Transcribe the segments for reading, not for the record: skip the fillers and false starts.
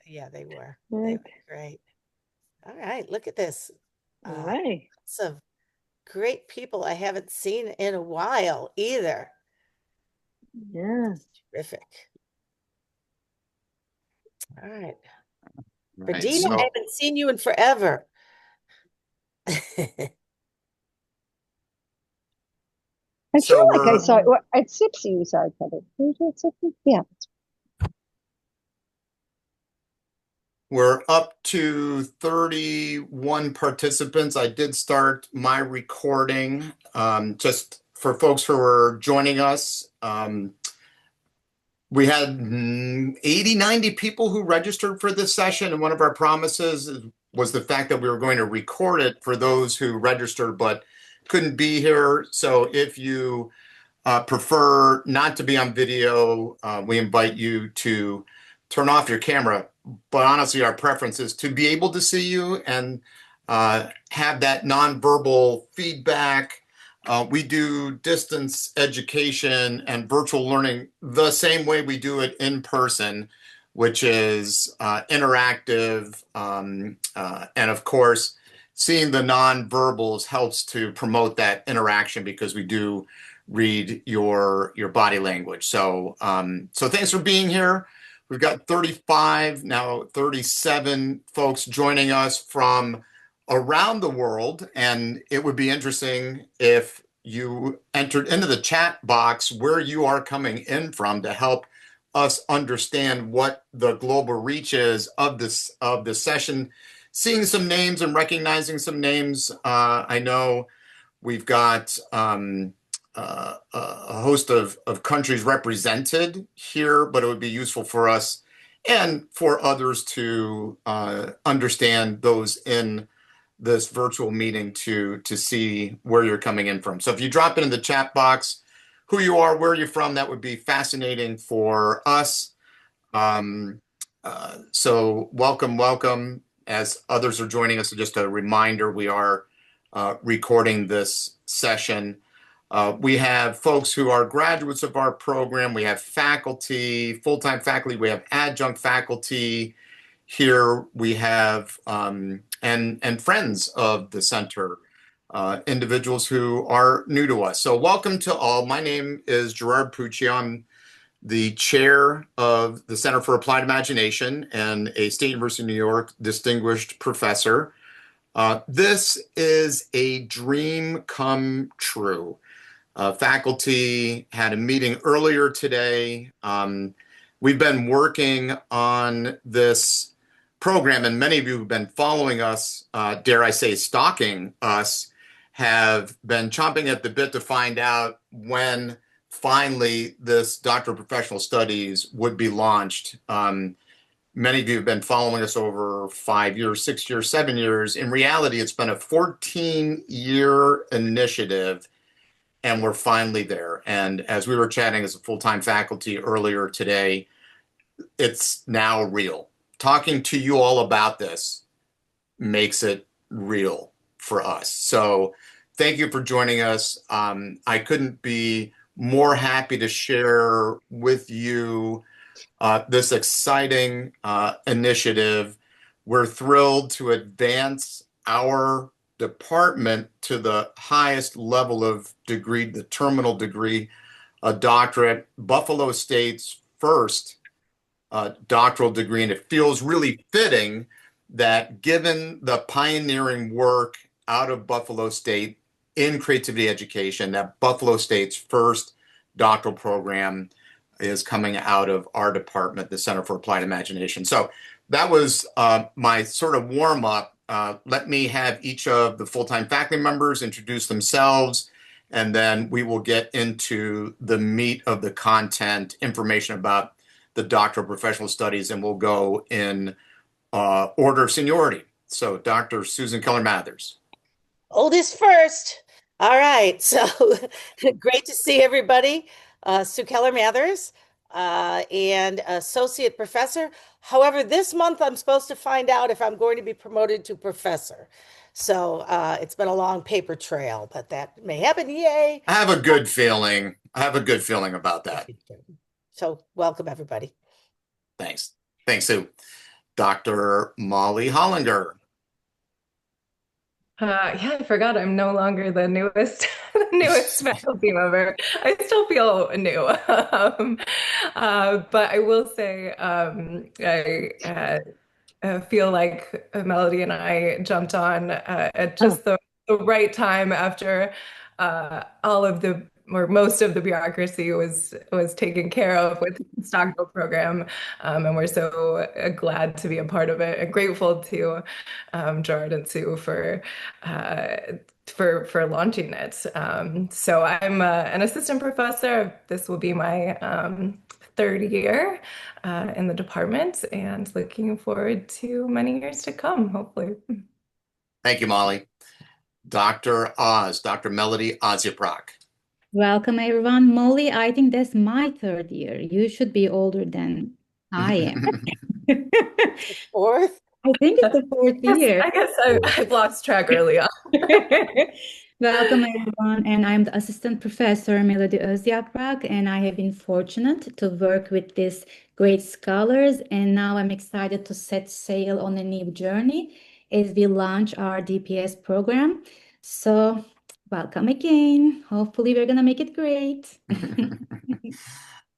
Yeah, they were. They Right. were great. All right, look at this. All Uh, right. lots of great people I haven't seen in a while either. Yeah. Terrific. All right. Right. Verdina, I So haven't seen you in forever. I feel so like I we're saw at Sipsy you saw each other. Were you at Sipsy? Yeah. we're up to 31 participants. I did start my recording just for folks who are joining us. We had 80, 90 people who registered for this session, and one of our promises was the fact that we were going to record it for those who registered but couldn't be here. So if you prefer not to be on video, we invite you to turn off your camera. But honestly, our preference is to be able to see you and have that nonverbal feedback. We do distance education and virtual learning the same way we do it in person, which is interactive. And of course, seeing the nonverbals helps to promote that interaction because we do read your body language. So so thanks for being here. We've got 35, now 37 folks joining us from around the world, and it would be interesting if you entered into the chat box where you are coming in from to help us understand what the global reach is of this session. Seeing some names and recognizing some names, I know we've got a host of countries represented here, but it would be useful for us and for others to understand those in this virtual meeting to see where you're coming in from. So if you drop it in the chat box, who you are, where you're from, that would be fascinating for us. So welcome, welcome. As others are joining us, just a reminder, we are recording this session. We have folks who are graduates of our program. We have faculty, full-time faculty. We have adjunct faculty here. We have and friends of the center, individuals who are new to us. So welcome to all. My name is Gerard Pucci. I'm the chair of the Center for Applied Imagination and a State University of New York distinguished professor. This is a dream come true. Faculty had a meeting earlier today. We've been working on this program, and many of you who've been following us, dare I say, stalking us, have been chomping at the bit to find out when finally this Doctor of Professional Studies would be launched. Many of you have been following us over 5 years, 6 years, 7 years. In reality, it's been a 14-year initiative, and we're finally there. And as we were chatting as a full-time faculty earlier today, it's now real. Talking to you all about this makes it real for us. So thank you for joining us. I couldn't be more happy to share with you this exciting initiative. We're thrilled to advance our department to the highest level of degree, the terminal degree, a doctorate, Buffalo State's first doctoral degree. And it feels really fitting that given the pioneering work out of Buffalo State in creativity education, that Buffalo State's first doctoral program is coming out of our department, the Center for Applied Imagination. So that was my sort of warm up. Let me have each of the full-time faculty members introduce themselves, and then we will get into the meat of the content, information about the Doctor of Professional Studies, and we'll go in order of seniority. So Dr. Susan Keller-Mathers. Oldest first. All right. So great to see everybody. Sue Keller Mathers, and associate professor. However, this month I'm supposed to find out if I'm going to be promoted to professor. So it's been a long paper trail, but that may happen. Yay. I have a good feeling. I have a good feeling about that. So welcome, everybody. Thanks. Thanks, Sue. Dr. Molly Hollinger. Yeah, I forgot I'm no longer the newest the newest faculty member. I still feel new. But I will say I feel like Melody and I jumped on at Oh, just the right time after all of the or most of the bureaucracy was taken care of with the Stockholm program, and we're so glad to be a part of it and grateful to Gerard and Sue uh, for launching it. So I'm an assistant professor. This will be my third year in the department and looking forward to many years to come, hopefully. Thank you, Molly. Dr. Oz, Dr. Melody Ozyaprak. welcome everyone. Molly, I think that's my third year. You should be older than I am. Fourth. I think it's the fourth Yes, year. I guess I've lost track early on. Welcome, everyone. And I'm the assistant professor, Melody Özyaprak, and I have been fortunate to work with these great scholars. And now I'm excited to set sail on a new journey as we launch our DPS program. So, welcome again. Hopefully, we're going to make it great.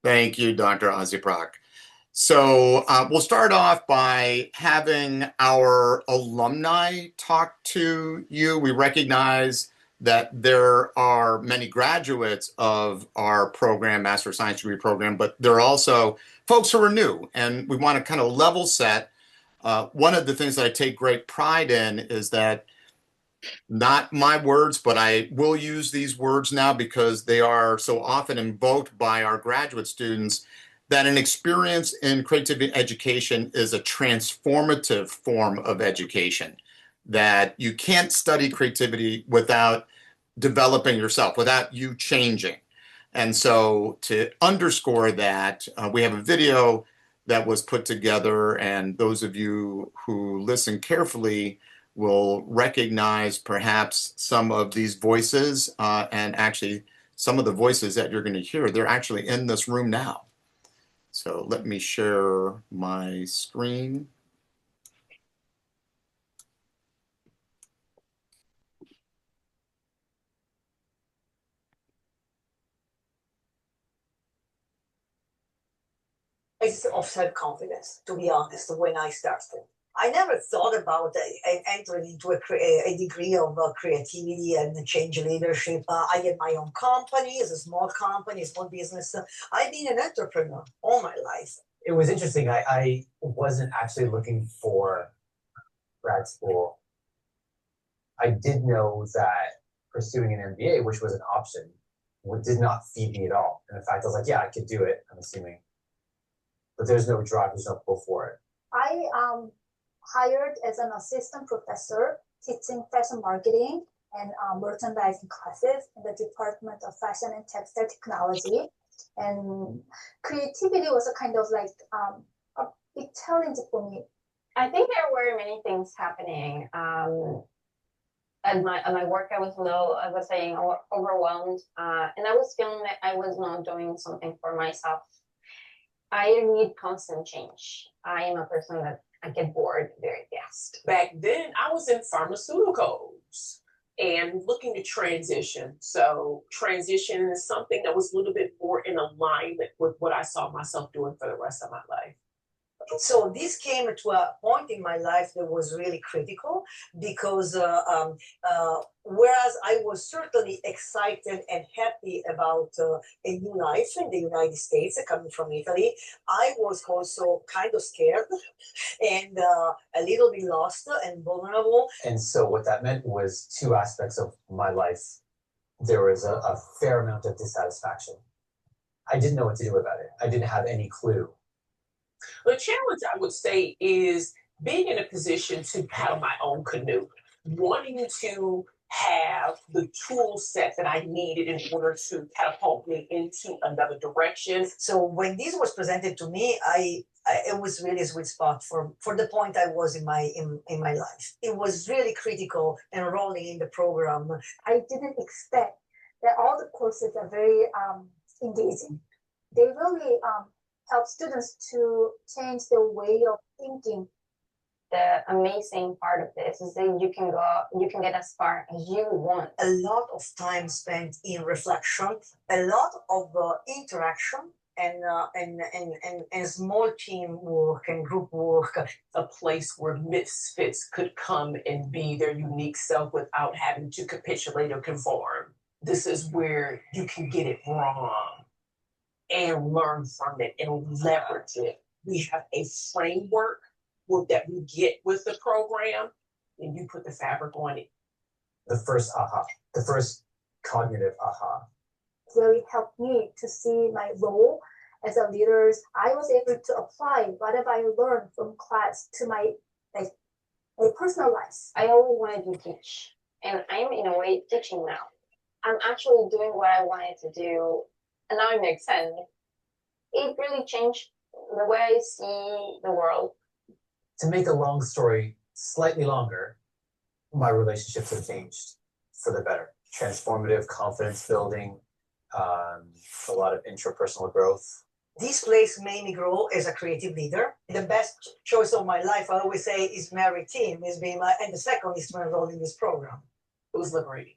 Thank you, Dr. Ozyaprak. So we'll start off by having our alumni talk to you. We recognize that there are many graduates of our program, Master of Science degree program, but there are also folks who are new, and we want to kind of level set. One of the things that I take great pride in is that not my words, but I will use these words now because they are so often invoked by our graduate students, that an experience in creativity education is a transformative form of education, that you can't study creativity without developing yourself, without you changing. And so to underscore that, we have a video that was put together, and those of you who listen carefully will recognize perhaps some of these voices, and actually some of the voices that you're going to hear, they're actually in this room now. So let me share my screen. Of self-confidence, to be honest, when I started. I never thought about entering into a degree of creativity and change leadership. I had my own company, it's a small company, small business. I've been an entrepreneur all my life. It was interesting. I wasn't actually looking for grad school. I did know that pursuing an MBA, which was an option, did not feed me at all. And in fact, I was like, yeah, I could do it, I'm assuming. But there's no drive, there's no pull for it. I hired as an assistant professor teaching fashion marketing and merchandising classes in the Department of Fashion and Textile Technology. And creativity was a kind of like a big challenge for me. I think there were many things happening. At my work, I was saying overwhelmed, and I was feeling that I was not doing something for myself. I need constant change. I am a person that I get bored very fast. Back then, I was in pharmaceuticals and looking to transition. So transition is something that was a little bit more in alignment with what I saw myself doing for the rest of my life. So this came to a point in my life that was really critical because whereas I was certainly excited and happy about a new life in the United States, coming from Italy, I was also kind of scared and a little bit lost and vulnerable. And so what that meant was two aspects of my life. There was a fair amount of dissatisfaction. I didn't know what to do about it. I didn't have any clue. The challenge, I would say, is being in a position to paddle my own canoe, wanting to have the tool set that I needed in order to catapult me into another direction. So when this was presented to me, it was really a sweet spot for the point I was in my life. It was really critical enrolling in the program. I didn't expect that all the courses are very engaging. They really help students to change their way of thinking the amazing part of this is that you can get as far as you want. A lot of time spent in reflection, a lot of interaction, and small team work and group work. A place where misfits could come and be their unique self without having to capitulate or conform. This is where you can get it wrong and learn from it and leverage it. We have a framework that we get with the program, and you put the fabric on it. The first aha, the first cognitive aha. Really helped me to see my role as a leader. I was able to apply whatever I learned from class to my personal life. I always wanted to teach, and I'm in a way teaching now. I'm actually doing what I wanted to do, and now it makes sense. It really changed the way I see the world. To make a long story slightly longer, my relationships have changed for the better. Transformative, confidence building, a lot of intrapersonal growth. This place made me grow as a creative leader. The best choice of my life, I always say, is marry Tim, and the second is to enroll in this program. It was liberating.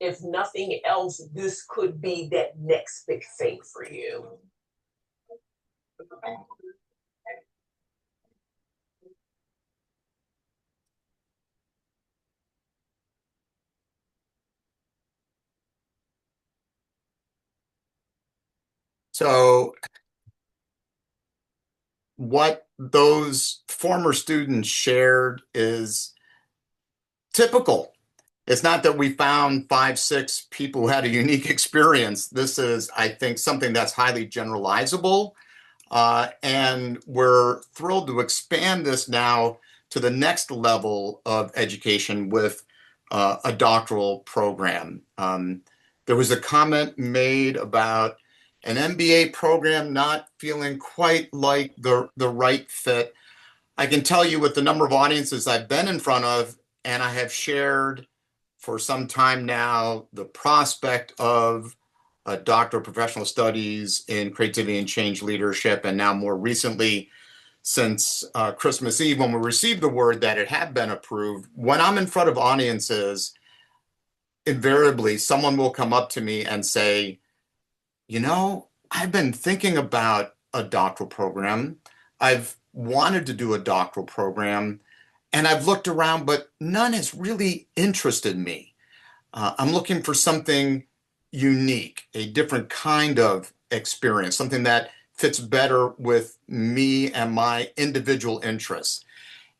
If nothing else, this could be that next big thing for you. So what those former students shared is typical. It's not that we found 5, 6 people who had a unique experience. This is, I think, something that's highly generalizable. And we're thrilled to expand this now to the next level of education with a doctoral program. There was a comment made about an MBA program not feeling quite like the right fit. I can tell you with the number of audiences I've been in front of, and I have shared for some time now the prospect of a Doctor of Professional Studies in Creativity and Change Leadership, and now more recently, since Christmas Eve, when we received the word that it had been approved. When I'm in front of audiences, invariably someone will come up to me and say, you know, I've been thinking about a doctoral program. I've wanted to do a doctoral program, and I've looked around, but none has really interested me. I'm looking for something unique, a different kind of experience, something that fits better with me and my individual interests.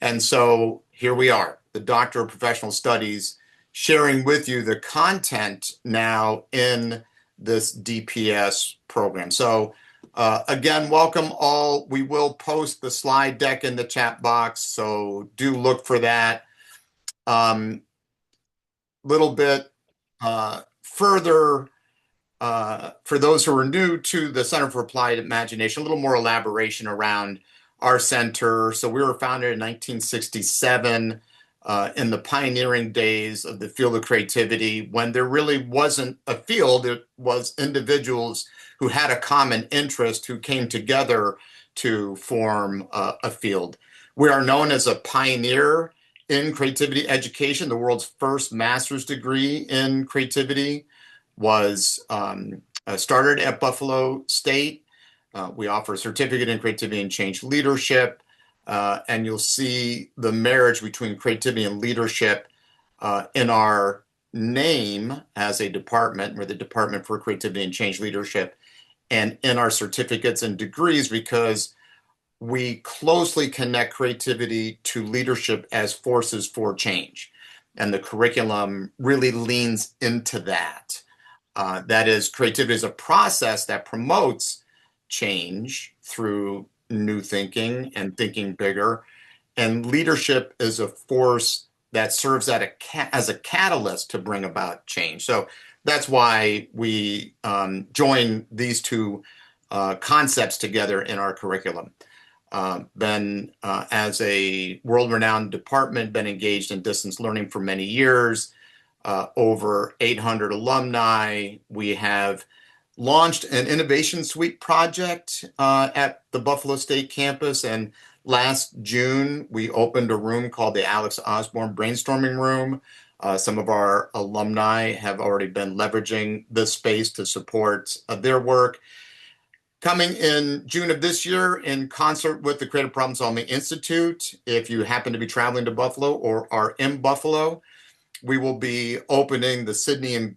And so here we are, the Doctor of Professional Studies, sharing with you the content now in this DPS program. So again, welcome all. We will post the slide deck in the chat box, so do look for that. Little bit further, for those who are new to the Center for Applied Imagination, a little more elaboration around our center. So we were founded in 1967 in the pioneering days of the field of creativity, when there really wasn't a field. It was individuals who had a common interest who came together to form a field. We are known as a pioneer in creativity education. The world's first master's degree in creativity was started at Buffalo State. We offer a certificate in creativity and change leadership. And you'll see the marriage between creativity and leadership in our name as a department. We're the Department for Creativity and Change Leadership, and in our certificates and degrees, because we closely connect creativity to leadership as forces for change. And the curriculum really leans into that. That is, creativity is a process that promotes change through new thinking and thinking bigger. And leadership is a force that serves as a catalyst to bring about change. So that's why we join these two concepts together in our curriculum. As a world-renowned department, been engaged in distance learning for many years, over 800 alumni. We have launched an innovation suite project at the Buffalo State campus, and Last June, we opened a room called the Alex Osborne Brainstorming Room. Some of our alumni have already been leveraging this space to support their work. Coming in June of this year, in concert with the Creative Problem Solving Institute, if you happen to be traveling to Buffalo or are in Buffalo, we will be opening the Sydney and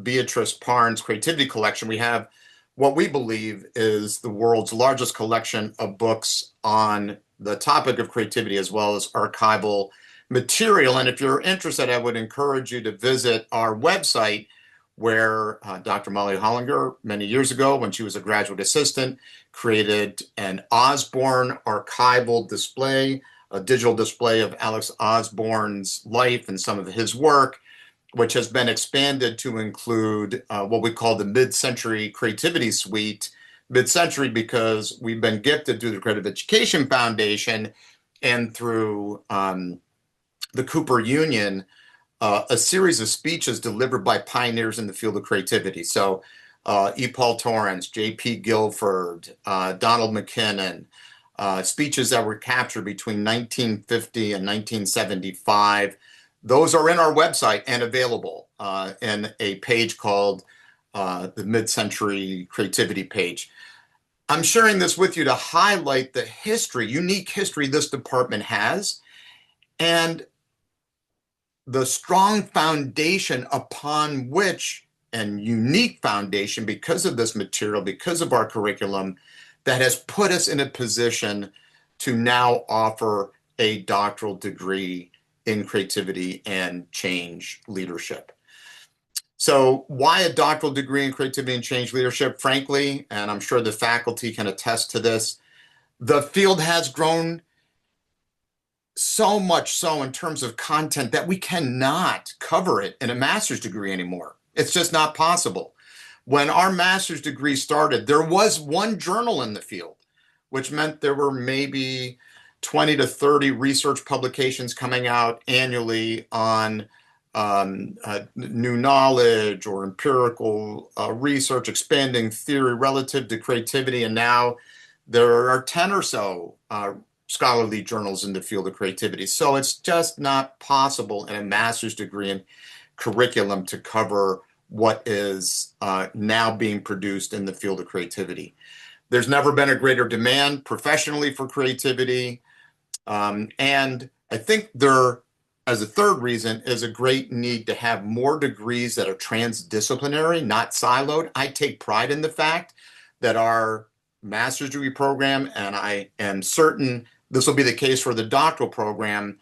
Beatrice Parnes Creativity Collection. We have what we believe is the world's largest collection of books on the topic of creativity, as well as archival material. And if you're interested, I would encourage you to visit our website, where Dr. Molly Hollinger, many years ago, when she was a graduate assistant, created an Osborne archival display, a digital display of Alex Osborne's life and some of his work, which has been expanded to include what we call the Mid-Century Creativity Suite. Mid-century because we've been gifted through the Creative Education Foundation and through the Cooper Union a series of speeches delivered by pioneers in the field of creativity. So E. Paul Torrance, J.P. Guilford, Donald McKinnon, speeches that were captured between 1950 and 1975. Those are in our website and available in a page called the Mid-Century Creativity page. I'm sharing this with you to highlight the history, unique history this department has, and the strong foundation upon which, and unique foundation because of this material, because of our curriculum, that has put us in a position to now offer a doctoral degree in creativity and change leadership. So why a doctoral degree in creativity and change leadership? Frankly, and I'm sure the faculty can attest to this, the field has grown so much so in terms of content that we cannot cover it in a master's degree anymore. It's just not possible. When our master's degree started, there was one journal in the field, which meant there were maybe 20 to 30 research publications coming out annually on new knowledge or empirical research, expanding theory relative to creativity. And now there are 10 or so scholarly journals in the field of creativity. So it's just not possible in a master's degree in curriculum to cover what is now being produced in the field of creativity. There's never been a greater demand professionally for creativity. And I think there, as a third reason, is a great need to have more degrees that are transdisciplinary, not siloed. I take pride in the fact that our master's degree program, and I am certain this will be the case for the doctoral program,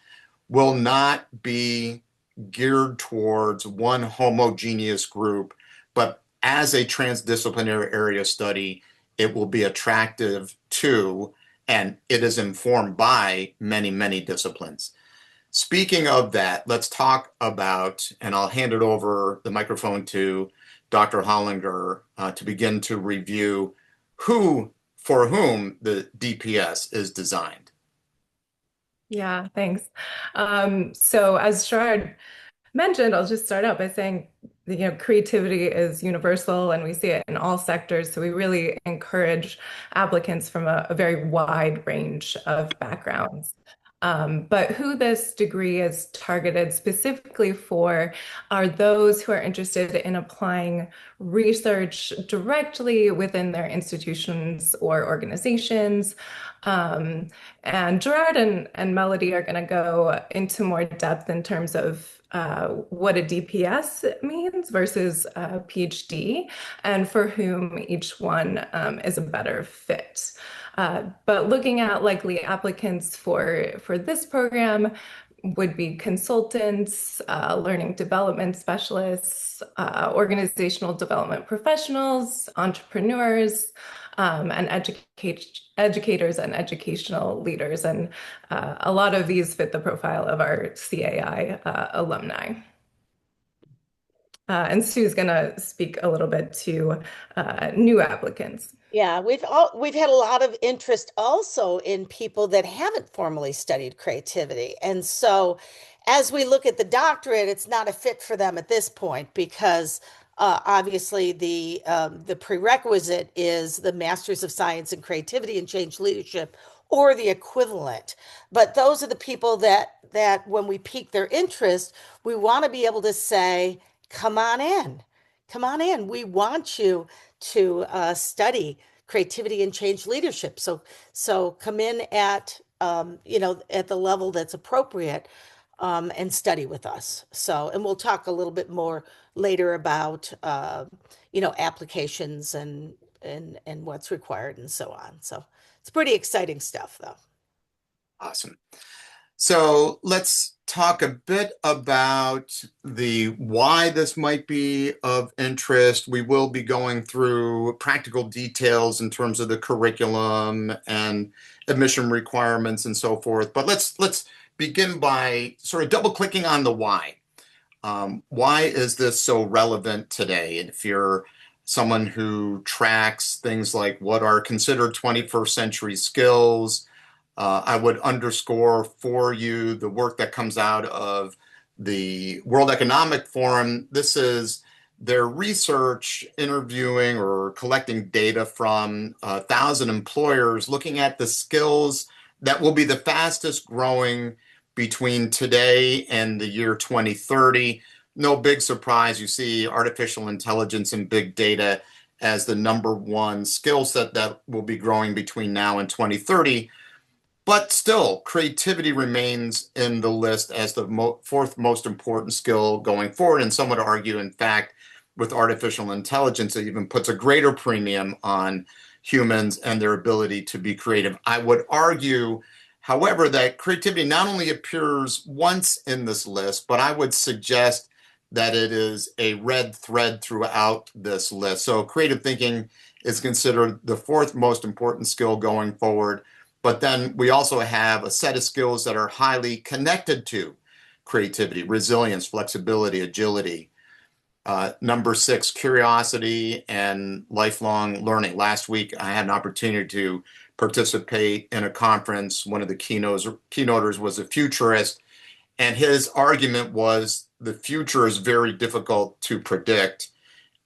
will not be geared towards one homogeneous group, but as a transdisciplinary area of study, it will be attractive to, and it is informed by many, many disciplines. Speaking of that, let's talk about, and I'll hand it over the microphone to Dr. Hollinger to begin to review for whom the DPS is designed. Yeah, thanks. So as Gerard mentioned, I'll just start out by saying that, creativity is universal and we see it in all sectors. So we really encourage applicants from a very wide range of backgrounds. But who this degree is targeted specifically for are those who are interested in applying research directly within their institutions or organizations. And Gerard and Melody are going to go into more depth in terms of what a DPS means versus a PhD, and for whom each one is a better fit. But looking at likely applicants for this program would be consultants, learning development specialists, organizational development professionals, entrepreneurs, and educators and educational leaders. And a lot of these fit the profile of our CAI alumni. And Sue's going to speak a little bit to new applicants. Yeah, we've had a lot of interest also in people that haven't formally studied creativity. And so as we look at the doctorate, it's not a fit for them at this point because obviously the prerequisite is the Masters of Science in Creativity and Change Leadership, or the equivalent. But those are the people that when we pique their interest, we want to be able to say, come on in. Come on in. We want you to study creativity and change leadership. So come in at at the level that's appropriate, and study with us. So, and we'll talk a little bit more later about applications and what's required and so on. So it's pretty exciting stuff, though. Awesome. So let's talk a bit about the why this might be of interest. We will be going through practical details in terms of the curriculum and admission requirements and so forth. But let's begin by sort of double clicking on the why. Why is this so relevant today? And if you're someone who tracks things like what are considered 21st century skills, I would underscore for you the work that comes out of the World Economic Forum. This is their research interviewing or collecting data from 1,000 employers looking at the skills that will be the fastest growing between today and the year 2030. No big surprise, you see artificial intelligence and big data as the number one skill set that will be growing between now and 2030. But still, creativity remains in the list as the fourth most important skill going forward. And some would argue, in fact, with artificial intelligence, it even puts a greater premium on humans and their ability to be creative. I would argue, however, that creativity not only appears once in this list, but I would suggest that it is a red thread throughout this list. So creative thinking is considered the fourth most important skill going forward. But then we also have a set of skills that are highly connected to creativity: resilience, flexibility, agility. Number 6, curiosity and lifelong learning. Last week, I had an opportunity to participate in a conference. One of the keynoters was a futurist, and his argument was the future is very difficult to predict.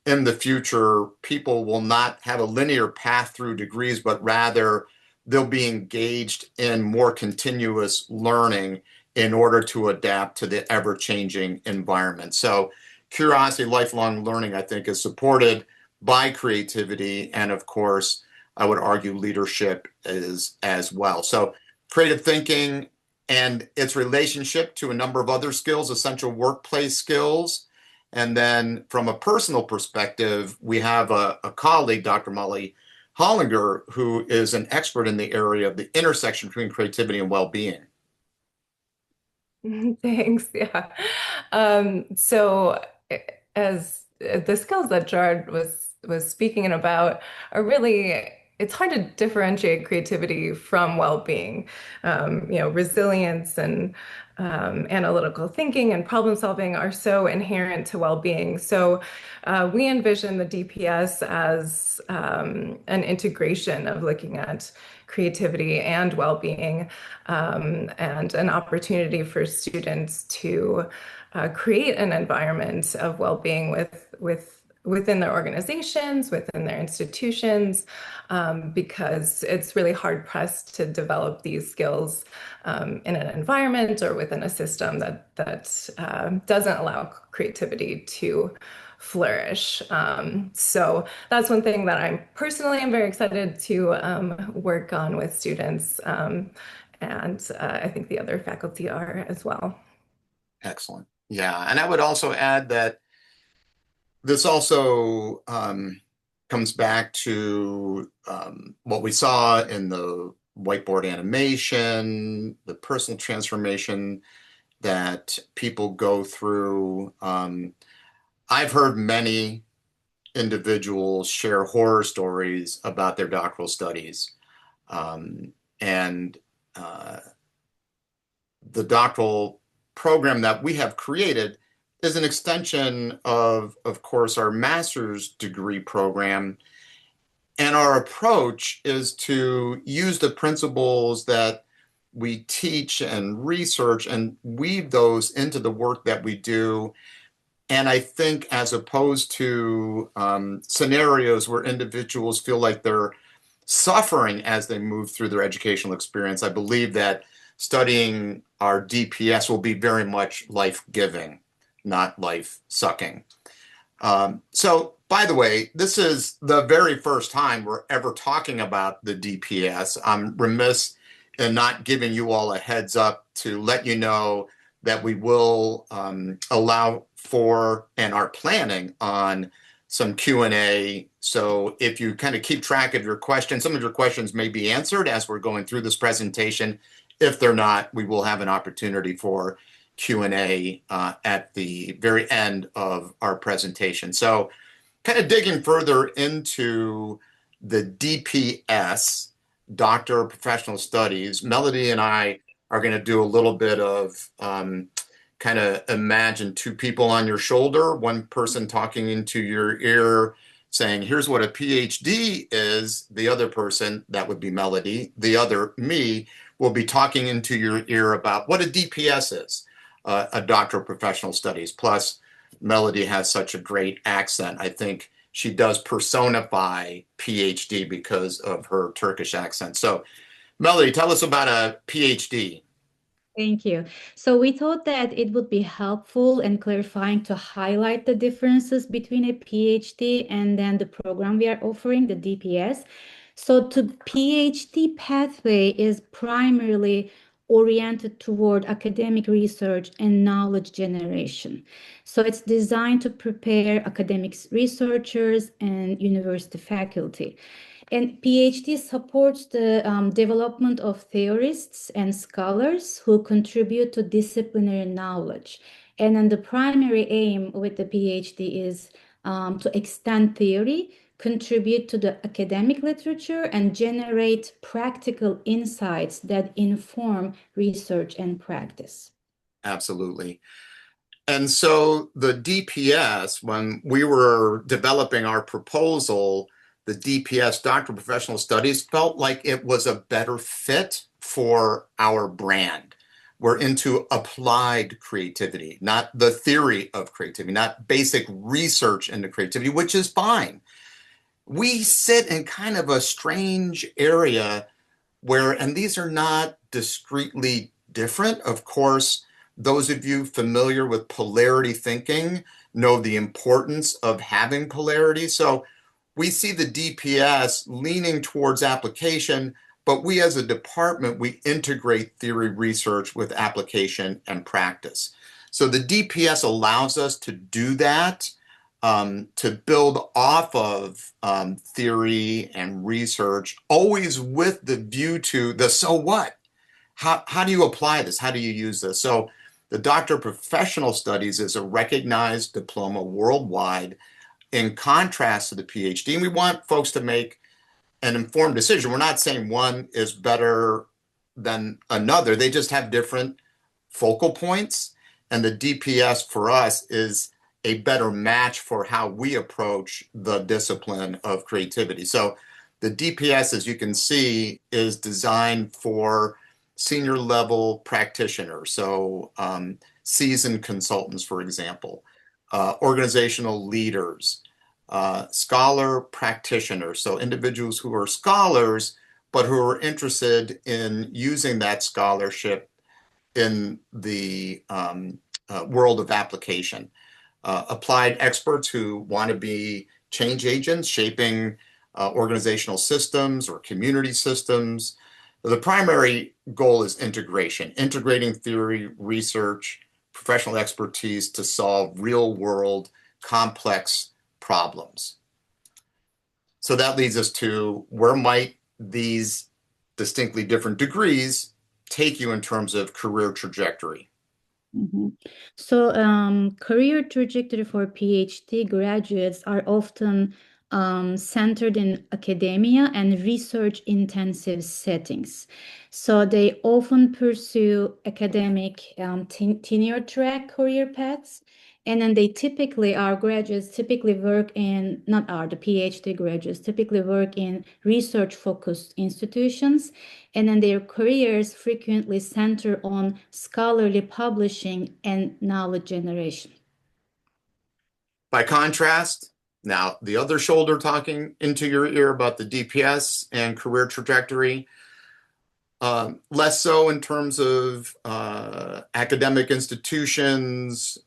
In the future, people will not have a linear path through degrees, but rather they'll be engaged in more continuous learning in order to adapt to the ever-changing environment. So curiosity, lifelong learning, I think, is supported by creativity. And of course, I would argue leadership is as well. So creative thinking and its relationship to a number of other skills, essential workplace skills. And then from a personal perspective, we have a colleague, Dr. Molly Hollinger, who is an expert in the area of the intersection between creativity and well-being. Thanks. Yeah. So as the skills that Gerard was speaking about are really, it's hard to differentiate creativity from well-being. Resilience and analytical thinking and problem solving are so inherent to well-being. So we envision the DPS as an integration of looking at creativity and well-being, and an opportunity for students to create an environment of well-being within their organizations, within their institutions, because it's really hard pressed to develop these skills in an environment or within a system that doesn't allow creativity to flourish. So that's one thing that I personally am very excited to work on with students, and I think the other faculty are as well. Excellent. Yeah, and I would also add that this also comes back to what we saw in the whiteboard animation, the personal transformation that people go through. I've heard many individuals share horror stories about their doctoral studies. And the doctoral program that we have created is an extension of course, our master's degree program. And our approach is to use the principles that we teach and research and weave those into the work that we do. And I think as opposed to scenarios where individuals feel like they're suffering as they move through their educational experience. I believe that studying our DPS will be very much life-giving, not life-sucking. So, by the way, this is the very first time we're ever talking about the DPS. I'm remiss in not giving you all a heads up to let you know that we will allow for and are planning on some Q&A. So if you kind of keep track of your questions, some of your questions may be answered as we're going through this presentation. If they're not, we will have an opportunity for Q&A at the very end of our presentation. So kind of digging further into the DPS, Doctor of Professional Studies, Melody and I are going to do a little bit of kind of imagine two people on your shoulder, one person talking into your ear saying, here's what a PhD is. The other person, that would be Melody, the other, me, will be talking into your ear about what a DPS is, a Doctor of Professional Studies. Plus, Melody has such a great accent. I think she does personify PhD because of her Turkish accent. So, Melody, tell us about a PhD. Thank you. So we thought that it would be helpful and clarifying to highlight the differences between a PhD and then the program we are offering, the DPS. So the PhD pathway is primarily oriented toward academic research and knowledge generation. So it's designed to prepare academics, researchers, and university faculty. And PhD supports the development of theorists and scholars who contribute to disciplinary knowledge. And then the primary aim with the PhD is to extend theory, contribute to the academic literature, and generate practical insights that inform research and practice. Absolutely. And so the DPS, when we were developing our proposal, the DPS, Doctor of Professional Studies, felt like it was a better fit for our brand. We're into applied creativity, not the theory of creativity, not basic research into creativity, which is fine. We sit in kind of a strange area where, and these are not discretely different. Of course, those of you familiar with polarity thinking know the importance of having polarity. So we see the DPS leaning towards application, but we as a department, we integrate theory research with application and practice. So the DPS allows us to do that, to build off of theory and research, always with the view to the so what? How do you apply this? How do you use this? So the Doctor of Professional Studies is a recognized diploma worldwide in contrast to the PhD. And we want folks to make an informed decision. We're not saying one is better than another. They just have different focal points. And the DPS for us is a better match for how we approach the discipline of creativity. So the DPS, as you can see, is designed for senior level practitioners. So seasoned consultants, for example, organizational leaders, scholar practitioners. So individuals who are scholars, but who are interested in using that scholarship in the world of application. Applied experts who want to be change agents, shaping organizational systems or community systems. The primary goal is integration, integrating theory, research, professional expertise to solve real world complex problems. So that leads us to where might these distinctly different degrees take you in terms of career trajectory? Mhm. So, career trajectory for PhD graduates are often centered in academia and research-intensive settings. So they often pursue academic tenure track career paths, and then they typically, our graduates typically work in, not our, the PhD graduates typically work in research-focused institutions, and then their careers frequently center on scholarly publishing and knowledge generation. By contrast, Now, the other shoulder talking into your ear about the DPS and career trajectory, less so in terms of academic institutions,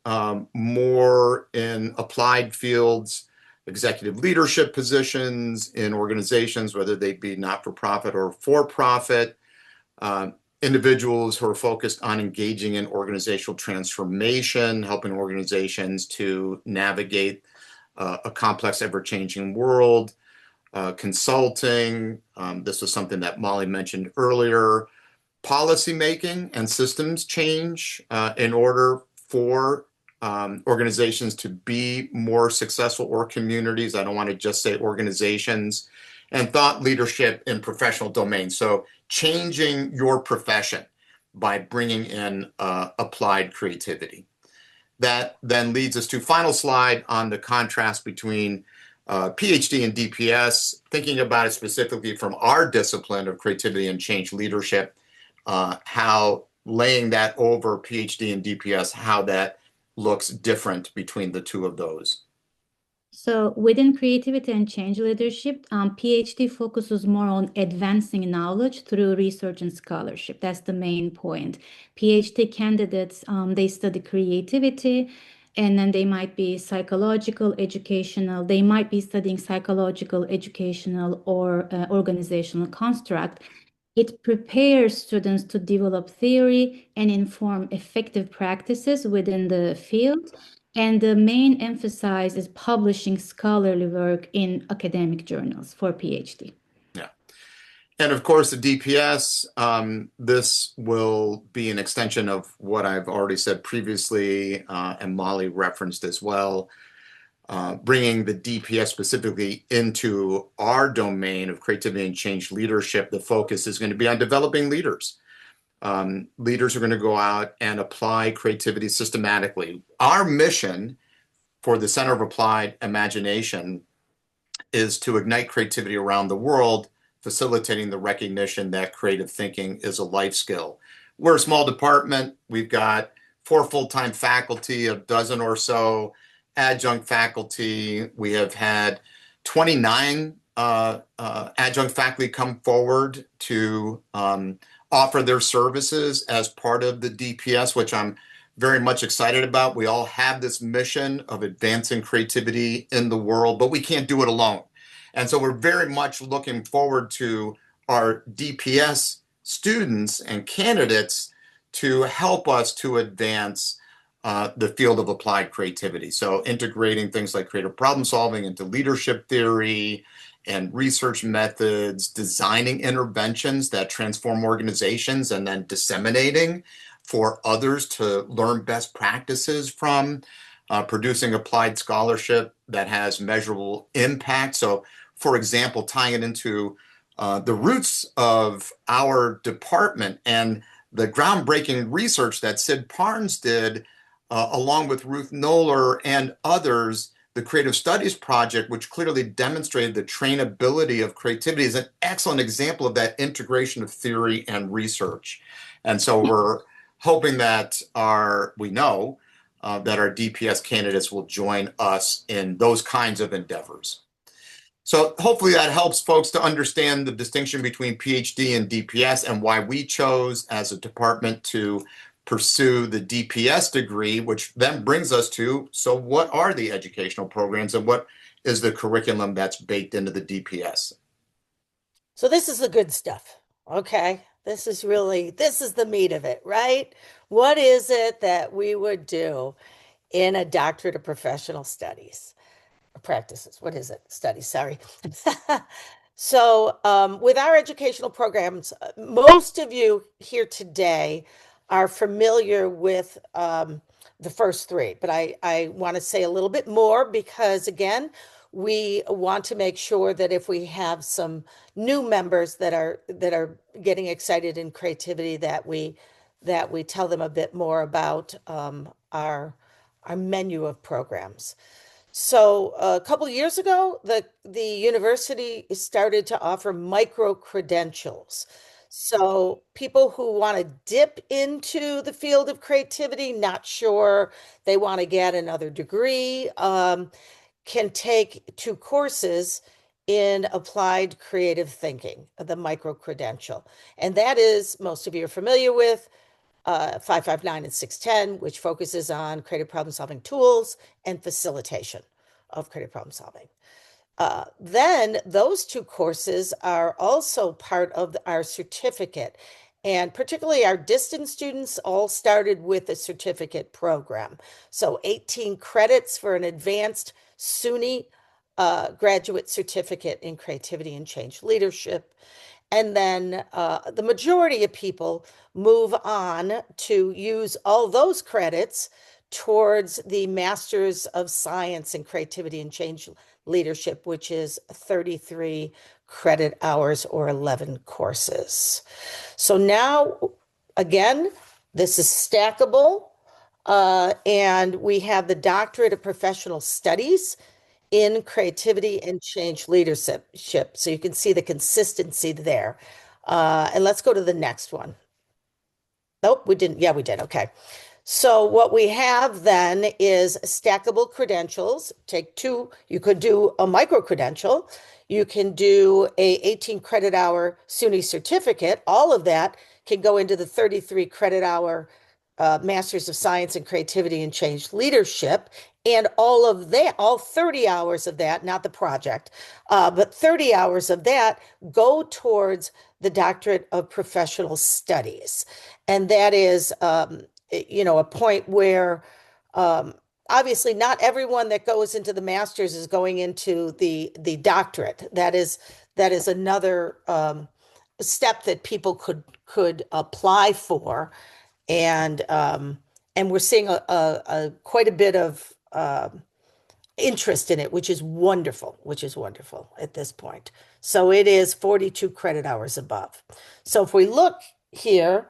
more in applied fields, executive leadership positions in organizations, whether they be not-for-profit or for-profit, individuals who are focused on engaging in organizational transformation, helping organizations to navigate a complex, ever-changing world, consulting. This was something that Molly mentioned earlier. Policy making and systems change in order for organizations to be more successful, or communities. I don't want to just say organizations. And thought leadership in professional domains. So changing your profession by bringing in applied creativity. That then leads us to final slide on the contrast between PhD and DPS, thinking about it specifically from our discipline of creativity and change leadership, how laying that over PhD and DPS, how that looks different between the two of those. So within creativity and change leadership, PhD focuses more on advancing knowledge through research and scholarship. That's the main point. PhD candidates, they study creativity, and then they might be psychological, educational. They might be studying psychological, educational, or organizational construct. It prepares students to develop theory and inform effective practices within the field. And the main emphasis is publishing scholarly work in academic journals for PhD. Yeah. And of course, the DPS, this will be an extension of what I've already said previously, and Molly referenced as well. Bringing the DPS specifically into our domain of creativity and change leadership, the focus is going to be on developing leaders. Leaders are going to go out and apply creativity systematically. Our mission for the Center of Applied Imagination is to ignite creativity around the world, facilitating the recognition that creative thinking is a life skill. We're a small department. We've got 4 full-time faculty, a dozen or so adjunct faculty. We have had 29 adjunct faculty come forward to offer their services as part of the DPS, which I'm very much excited about. We all have this mission of advancing creativity in the world, but we can't do it alone. And so we're very much looking forward to our DPS students and candidates to help us to advance the field of applied creativity. So integrating things like creative problem solving into leadership theory and research methods, designing interventions that transform organizations, and then disseminating for others to learn best practices from, producing applied scholarship that has measurable impact. So, for example, tying it into the roots of our department and the groundbreaking research that Sid Parnes did, along with Ruth Knoller and others, the Creative Studies Project, which clearly demonstrated the trainability of creativity, is an excellent example of that integration of theory and research. And so we're hoping that we know that our DPS candidates will join us in those kinds of endeavors. So hopefully that helps folks to understand the distinction between PhD and DPS and why we chose as a department to pursue the DPS degree, which then brings us to, so what are the educational programs and what is the curriculum that's baked into the DPS? So this is the good stuff, okay? This is the meat of it, right? What is it that we would do in a doctorate of professional studies? Practices. What is it? Studies, sorry. So, with our educational programs, most of you here today are familiar with the first 3, but I want to say a little bit more because, again, we want to make sure that if we have some new members that are getting excited in creativity, that we tell them a bit more about our menu of programs. So a couple years ago, the university started to offer micro credentials. So people who want to dip into the field of creativity, not sure they want to get another degree, can take 2 courses in applied creative thinking, the micro credential. And that is, most of you are familiar with, 559 and 610, which focuses on creative problem solving tools and facilitation of creative problem solving. Then those 2 courses are also part of our certificate. And particularly our distance students all started with a certificate program. So 18 credits for an advanced SUNY graduate certificate in creativity and change leadership. And then the majority of people move on to use all those credits towards the Masters of Science in Creativity and Change Leadership, which is 33 credit hours or 11 courses. So now, again, this is stackable, and we have the Doctorate of Professional Studies in Creativity and Change Leadership. So you can see the consistency there. And let's go to the next one. Nope, we didn't. Yeah, we did. Okay. So what we have then is stackable credentials. Take 2. You could do a micro credential. You can do a 18 credit hour SUNY certificate. All of that can go into the 33 credit hour Masters of Science in Creativity and Change Leadership. And all of that, all 30 hours of that, not the project, but 30 hours of that go towards the Doctorate of Professional Studies. And that is, a point where obviously not everyone that goes into the master's is going into the doctorate. That is another step that people could apply for, and we're seeing a quite a bit of interest in it, which is wonderful, at this point. So it is 42 credit hours above. So if we look here,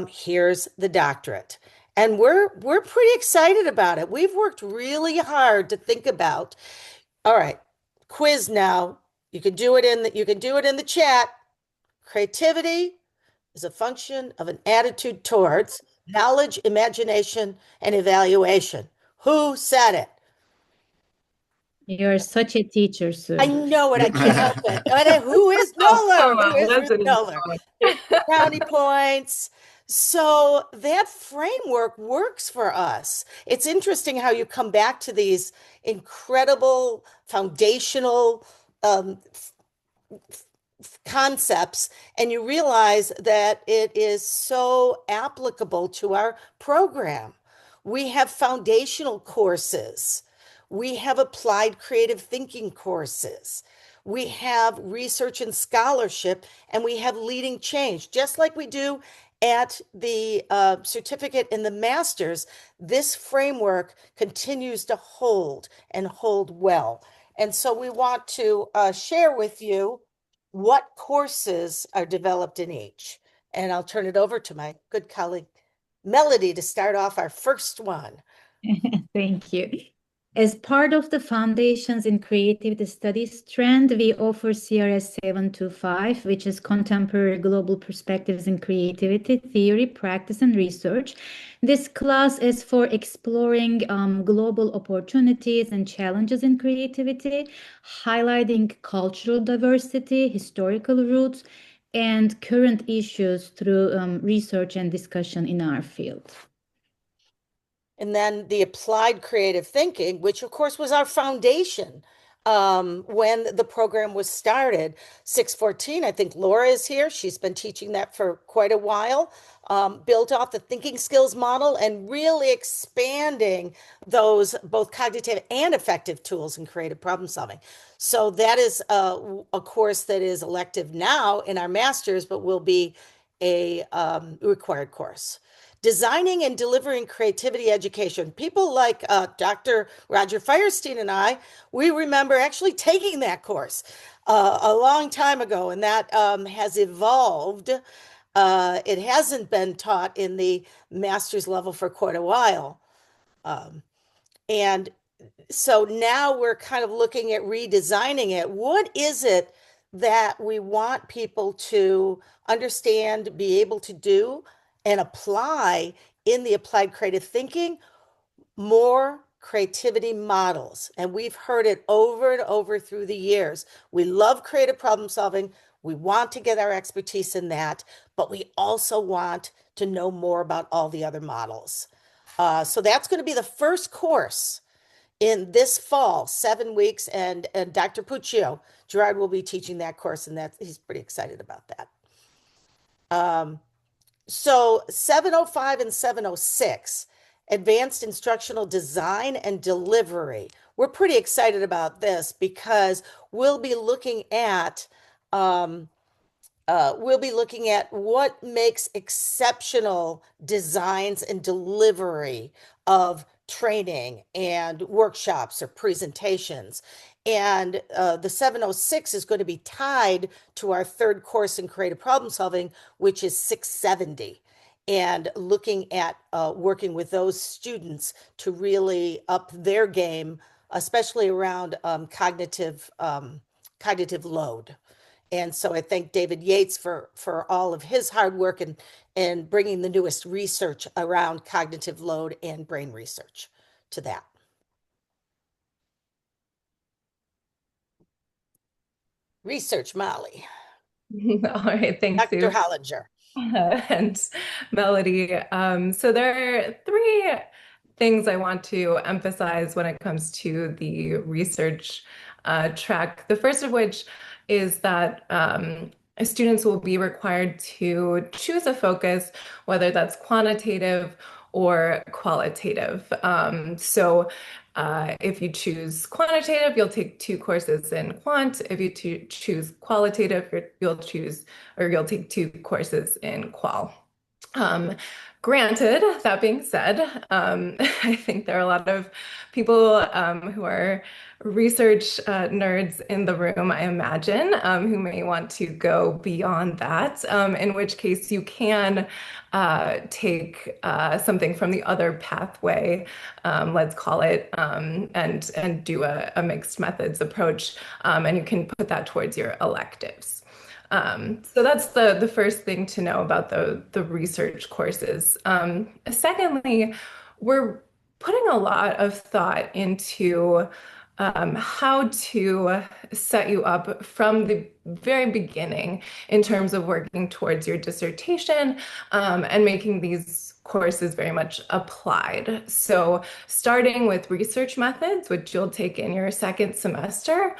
here's the doctorate. And we're pretty excited about it. We've worked really hard to think about, all right, quiz now. You can do it in the chat. Creativity is a function of an attitude towards knowledge, imagination, and evaluation. Who said it? You're such a teacher, Sue. I know it. I can't help it. Who is Noller? Who is Ruth Noller? Brownie points. So that framework works for us. It's interesting how you come back to these incredible foundational concepts, and you realize that it is so applicable to our program. We have foundational courses. We have applied creative thinking courses. We have research and scholarship, and we have leading change, just like we do at the certificate in the master's. This framework continues to hold and hold well. And so we want to share with you what courses are developed in each. And I'll turn it over to my good colleague, Melody, to start off our first one. Thank you. As part of the Foundations in Creativity Studies trend, we offer CRS 725, which is Contemporary Global Perspectives in Creativity, Theory, Practice, and Research. This class is for exploring global opportunities and challenges in creativity, highlighting cultural diversity, historical roots, and current issues through research and discussion in our field. And then the applied creative thinking, which of course was our foundation when the program was started. 614, I think Laura is here. She's been teaching that for quite a while, built off the thinking skills model and really expanding those both cognitive and affective tools in creative problem solving. So that is a course that is elective now in our master's, but will be a required course. Designing and delivering creativity education. People like Dr. Roger Firestein and I, we remember actually taking that course a long time ago, and that has evolved. It hasn't been taught in the master's level for quite a while. And so now we're kind of looking at redesigning it. What is it that we want people to understand, be able to do, and apply in the applied creative thinking more creativity models. And we've heard it over and over through the years. We love creative problem solving. We want to get our expertise in that, but we also want to know more about all the other models. So that's going to be the first course in this fall, 7 weeks, and Dr. Puccio, Gerard will be teaching that course, and he's pretty excited about that. So 705 and 706, advanced instructional design and delivery. We're pretty excited about this because we'll be looking at what makes exceptional designs and delivery of training and workshops or presentations. And the 706 is going to be tied to our third course in creative problem solving, which is 670. And looking at working with those students to really up their game, especially around cognitive load. And so I thank David Yates for all of his hard work and bringing the newest research around cognitive load and brain research to that. Research, Molly. All right, thanks, Dr. Sue. Hollinger. And Melody. So there are three things I want to emphasize when it comes to the research track. The first of which is that students will be required to choose a focus, whether that's quantitative or qualitative. If you choose quantitative, you'll take 2 courses in quant. If you choose qualitative, you'll take 2 courses in qual. Granted, that being said, I think there are a lot of people who are research nerds in the room, I imagine, who may want to go beyond that, in which case you can take something from the other pathway, let's call it, and do a mixed methods approach, and you can put that towards your electives. So that's the first thing to know about the research courses. Secondly, we're putting a lot of thought into how to set you up from the very beginning in terms of working towards your dissertation, and making these courses very much applied. So starting with research methods, which you'll take in your second semester,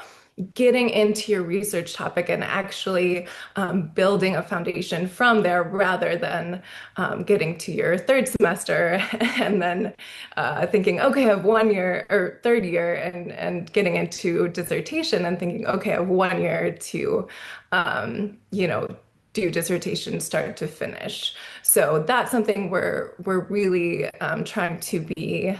getting into your research topic and actually building a foundation from there rather than getting to your third semester and then thinking, okay, I have 1 year or third year and getting into dissertation and thinking, okay, I have 1 year to, do dissertation start to finish. So that's something we're really trying to be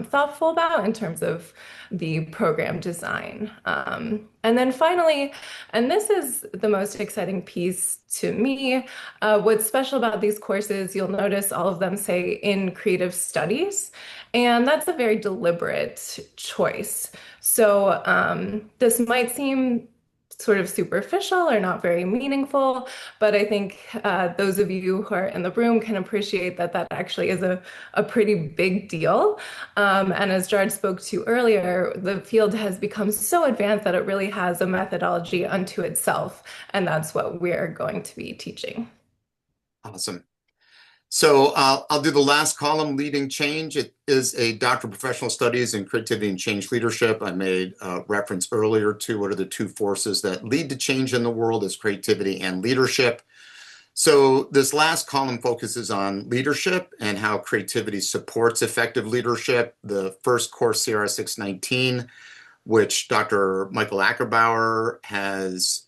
thoughtful about in terms of the program design. And then finally, and this is the most exciting piece to me, what's special about these courses, you'll notice all of them say in creative studies, and that's a very deliberate choice. So this might seem sort of superficial or not very meaningful, but I think those of you who are in the room can appreciate that that actually is a pretty big deal. And as Gerard spoke to earlier, the field has become so advanced that it really has a methodology unto itself, and that's what we're going to be teaching. Awesome. So I'll do the last column, leading change. It is a Doctor of Professional Studies in Creativity and Change Leadership. I made reference earlier to what are the 2 forces that lead to change in the world is creativity and leadership. So this last column focuses on leadership and how creativity supports effective leadership. The first course, CRS 619, which Dr. Michael Ackerbauer has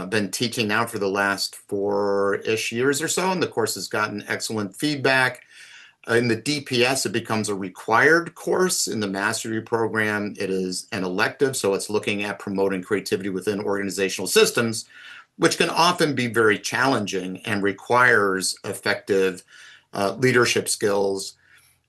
been teaching now for the last 4-ish years or so, and the course has gotten excellent feedback. In the DPS, it becomes a required course. In the mastery program, it is an elective, so it's looking at promoting creativity within organizational systems, which can often be very challenging and requires effective leadership skills.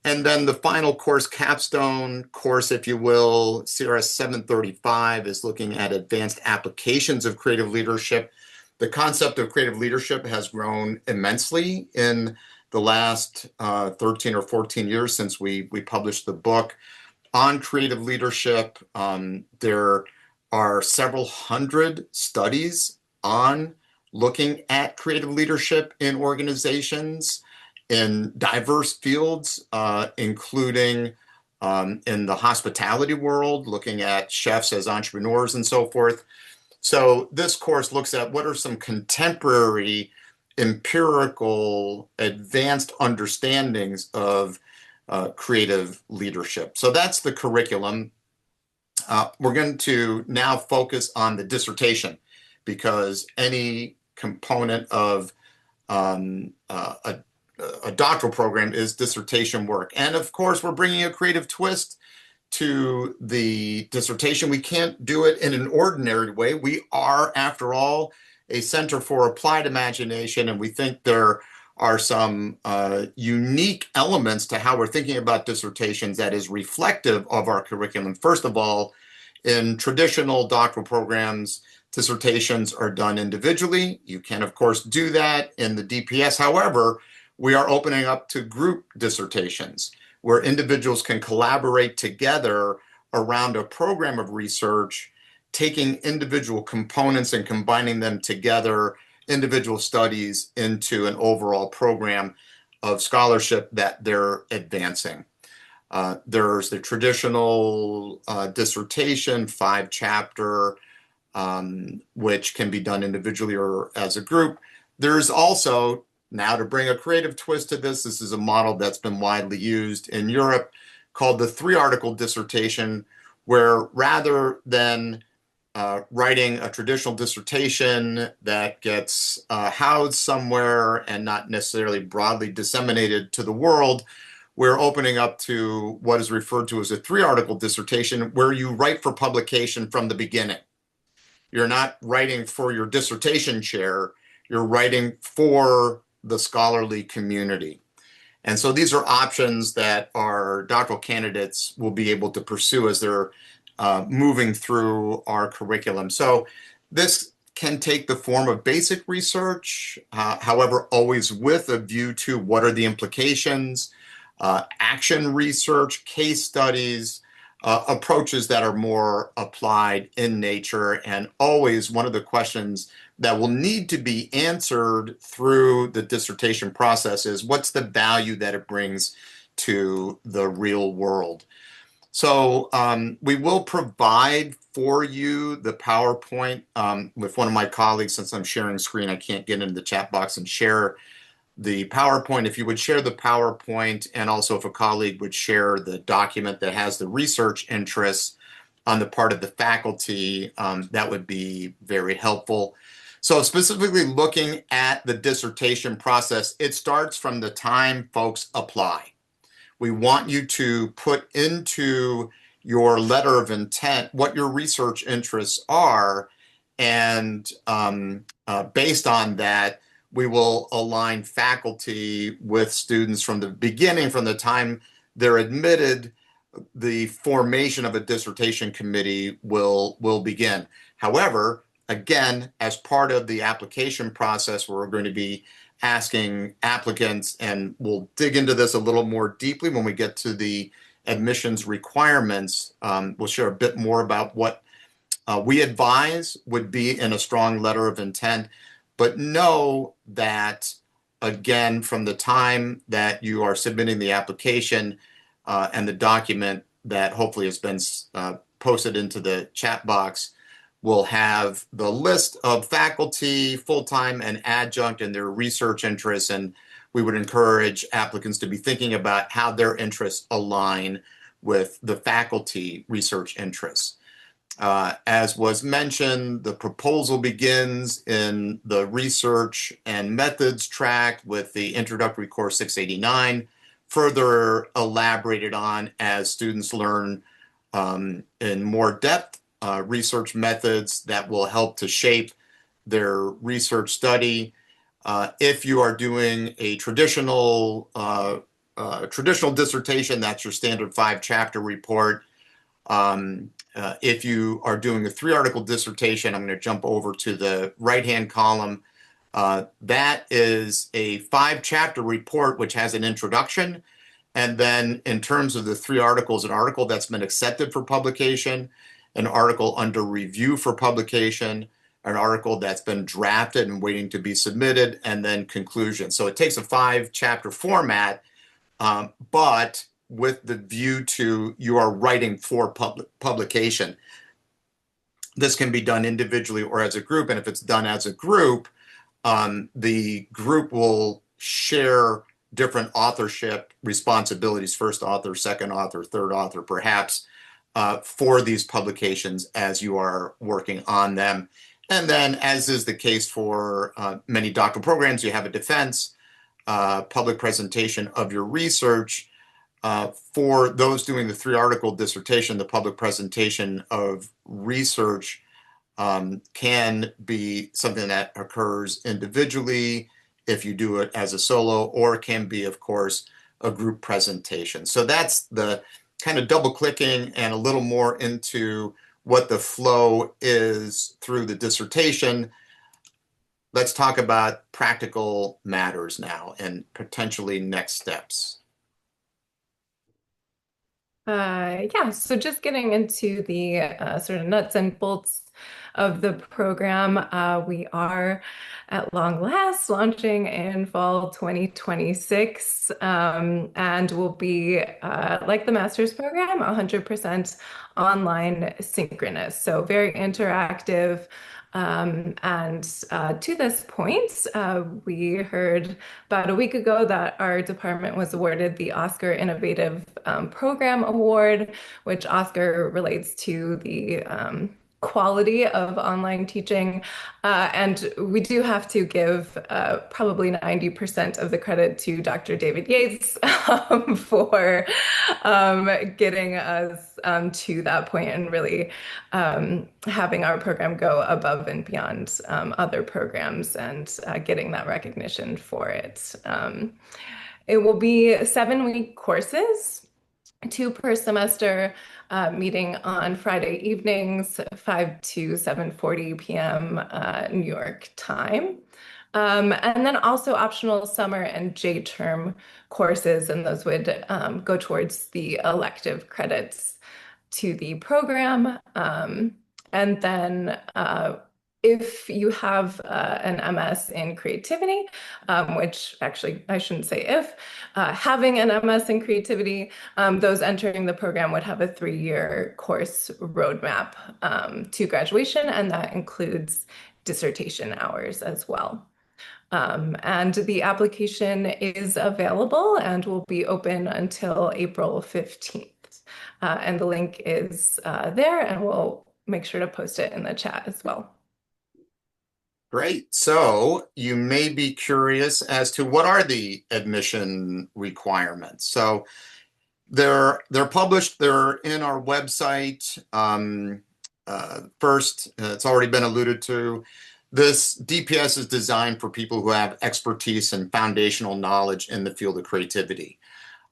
And then the final course, capstone course, if you will, CRS 735 is looking at advanced applications of creative leadership. The concept of creative leadership has grown immensely in the last 13 or 14 years since we published the book on creative leadership. There are several hundred studies on looking at creative leadership in organizations in diverse fields, including in the hospitality world, looking at chefs as entrepreneurs and so forth. So this course looks at what are some contemporary empirical advanced understandings of creative leadership. So that's the curriculum. We're going to now focus on the dissertation because any component of a doctoral program is dissertation work. And of course, we're bringing a creative twist to the dissertation. We can't do it in an ordinary way. We are, after all, a center for applied imagination, and we think there are some unique elements to how we're thinking about dissertations that is reflective of our curriculum. First of all, in traditional doctoral programs, dissertations are done individually. You can, of course, do that in the DPS. However, we are opening up to group dissertations where individuals can collaborate together around a program of research, taking individual components and combining them together, individual studies into an overall program of scholarship that they're advancing. There's the traditional dissertation, 5-chapter, which can be done individually or as a group. There's also, now to bring a creative twist to this is a model that's been widely used in Europe called the 3-article dissertation, where rather than writing a traditional dissertation that gets housed somewhere and not necessarily broadly disseminated to the world, we're opening up to what is referred to as a 3-article dissertation, where you write for publication from the beginning. You're not writing for your dissertation chair, you're writing for the scholarly community. And so these are options that our doctoral candidates will be able to pursue as they're moving through our curriculum. So this can take the form of basic research, however, always with a view to what are the implications, action research, case studies, approaches that are more applied in nature. And always one of the questions that will need to be answered through the dissertation process is what's the value that it brings to the real world? So we will provide for you the PowerPoint with one of my colleagues. Since I'm sharing screen, I can't get into the chat box and share the PowerPoint. If you would share the PowerPoint, and also if a colleague would share the document that has the research interests on the part of the faculty, that would be very helpful. So specifically looking at the dissertation process, it starts from the time folks apply. We want you to put into your letter of intent what your research interests are, and based on that, we will align faculty with students from the beginning, from the time they're admitted. The formation of a dissertation committee will begin. However, again, as part of the application process, we're going to be asking applicants, and we'll dig into this a little more deeply when we get to the admissions requirements. We'll share a bit more about what we advise would be in a strong letter of intent, but know that, again, from the time that you are submitting the application and the document that hopefully has been posted into the chat box, will have the list of faculty, full-time and adjunct, and their research interests. And we would encourage applicants to be thinking about how their interests align with the faculty research interests. As was mentioned, the proposal begins in the research and methods track with the introductory course 689, further elaborated on as students learn in more depth research methods that will help to shape their research study. If you are doing a traditional dissertation, that's your standard 5-chapter report. If you are doing a 3-article dissertation, I'm going to jump over to the right-hand column. That is a 5-chapter report which has an introduction. And then in terms of the 3 articles, an article that's been accepted for publication, an article under review for publication, an article that's been drafted and waiting to be submitted, and then conclusion. So it takes a 5-chapter format, but with the view to you are writing for publication. This can be done individually or as a group, and if it's done as a group, the group will share different authorship responsibilities, first author, second author, third author, perhaps, for these publications as you are working on them. And then, as is the case for many doctoral programs, you have a defense, public presentation of your research. For those doing the 3-article dissertation, the public presentation of research can be something that occurs individually if you do it as a solo, or it can be, of course, a group presentation. So that's the kind of double clicking and a little more into what the flow is through the dissertation. Let's talk about practical matters now and potentially next steps. Yeah, so just getting into the sort of nuts and bolts of the program, we are at long last launching in fall 2026, and will be like the master's program, 100% online synchronous. So very interactive. And to this point, we heard about a week ago that our department was awarded the Oscar Innovative Program Award, which Oscar relates to the quality of online teaching. And we do have to give probably 90% of the credit to Dr. David Yates for getting us to that point and really having our program go above and beyond other programs and getting that recognition for it. It will be 7-week courses, 2 per semester, meeting on Friday evenings, 5 to 7:40 p.m. New York time. And then also optional summer and J-term courses, and those would go towards the elective credits to the program. And then if you have an MS in creativity, which actually I shouldn't say if, having an MS in creativity, those entering the program would have a 3-year course roadmap to graduation, and that includes dissertation hours as well. And the application is available and will be open until April 15th. And the link is there, and we'll make sure to post it in the chat as well. Great. So you may be curious as to what are the admission requirements. So they're published. They're in our website. First, it's already been alluded to. This DPS is designed for people who have expertise and foundational knowledge in the field of creativity.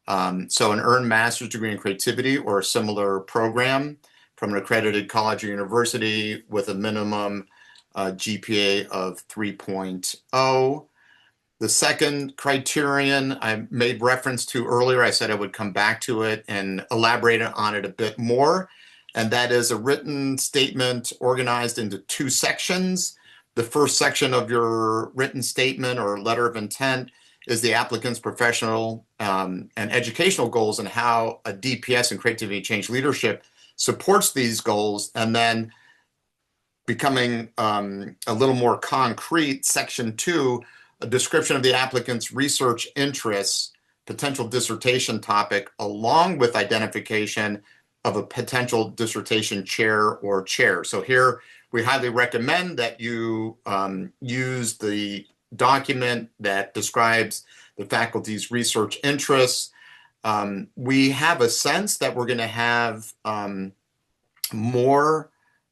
So an earned master's degree in creativity or a similar program from an accredited college or university with a minimum GPA of 3.0. The second criterion I made reference to earlier, I said I would come back to it and elaborate on it a bit more, and that is a written statement organized into 2 sections. The first section of your written statement or letter of intent is the applicant's professional and educational goals and how a DPS and creativity change leadership supports these goals, and then becoming a little more concrete, section 2, a description of the applicant's research interests, potential dissertation topic, along with identification of a potential dissertation chair or chair. So here we highly recommend that you use the document that describes the faculty's research interests. We have a sense that we're going to have more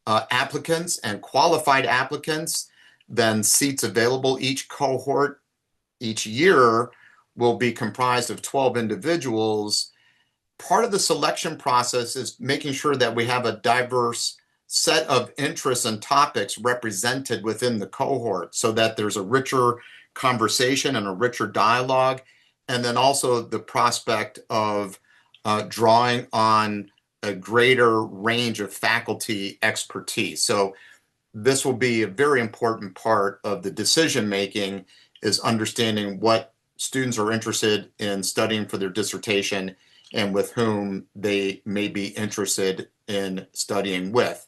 applicants and qualified applicants than seats available. Each cohort each year will be comprised of 12 individuals. Part of the selection process is making sure that we have a diverse set of interests and topics represented within the cohort so that there's a richer conversation and a richer dialogue, and then also the prospect of drawing on a greater range of faculty expertise. So this will be a very important part of the decision making, is understanding what students are interested in studying for their dissertation and with whom they may be interested in studying with.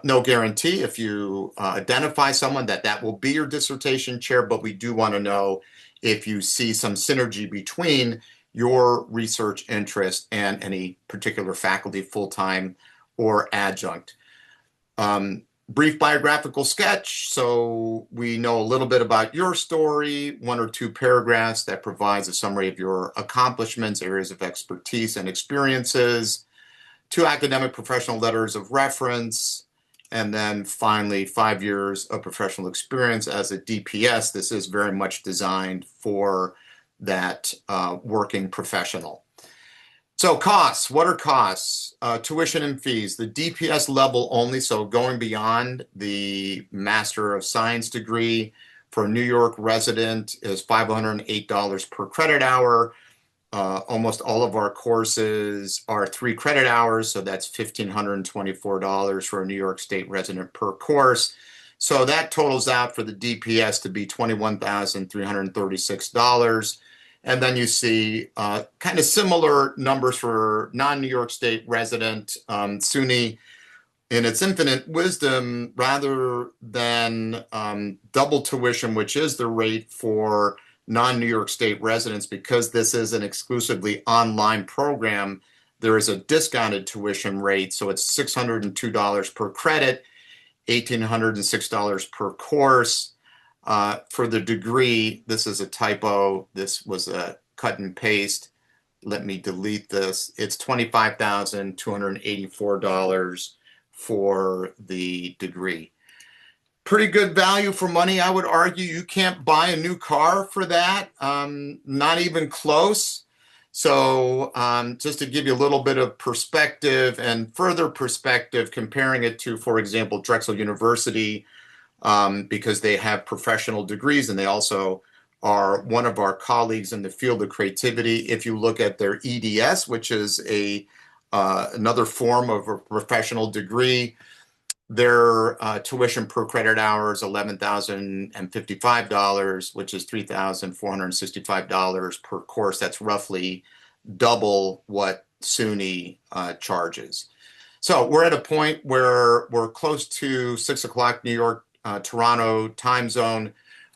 No guarantee if you identify someone that will be your dissertation chair, but we do want to know if you see some synergy between your research interest and any particular faculty, full-time or adjunct. Brief biographical sketch, so we know a little bit about your story, 1 or 2 paragraphs that provides a summary of your accomplishments, areas of expertise and experiences, 2 academic professional letters of reference, and then finally 5 years of professional experience as a DPS. This is very much designed for that working professional. So costs, what are costs? Tuition and fees, the DPS level only, so going beyond the Master of Science degree for a New York resident is $508 per credit hour. Almost all of our courses are 3 credit hours, so that's $1,524 for a New York State resident per course. So that totals out for the DPS to be $21,336. And then you see kind of similar numbers for non-New York State resident. SUNY, in its infinite wisdom, rather than double tuition, which is the rate for non-New York State residents, because this is an exclusively online program, there is a discounted tuition rate. So it's $602 per credit, $1,806 per course. For the degree, this is a typo. This was a cut and paste. Let me delete this. It's $25,284 for the degree. Pretty good value for money, I would argue. You can't buy a new car for that, not even close. So just to give you a little bit of perspective and further perspective, comparing it to, for example, Drexel University, because they have professional degrees and they also are one of our colleagues in the field of creativity. If you look at their EDS, which is another form of a professional degree, their tuition per credit hour is $11,055, which is $3,465 per course. That's roughly double what SUNY charges. So we're at a point where we're close to 6 o'clock New York, Toronto time zone.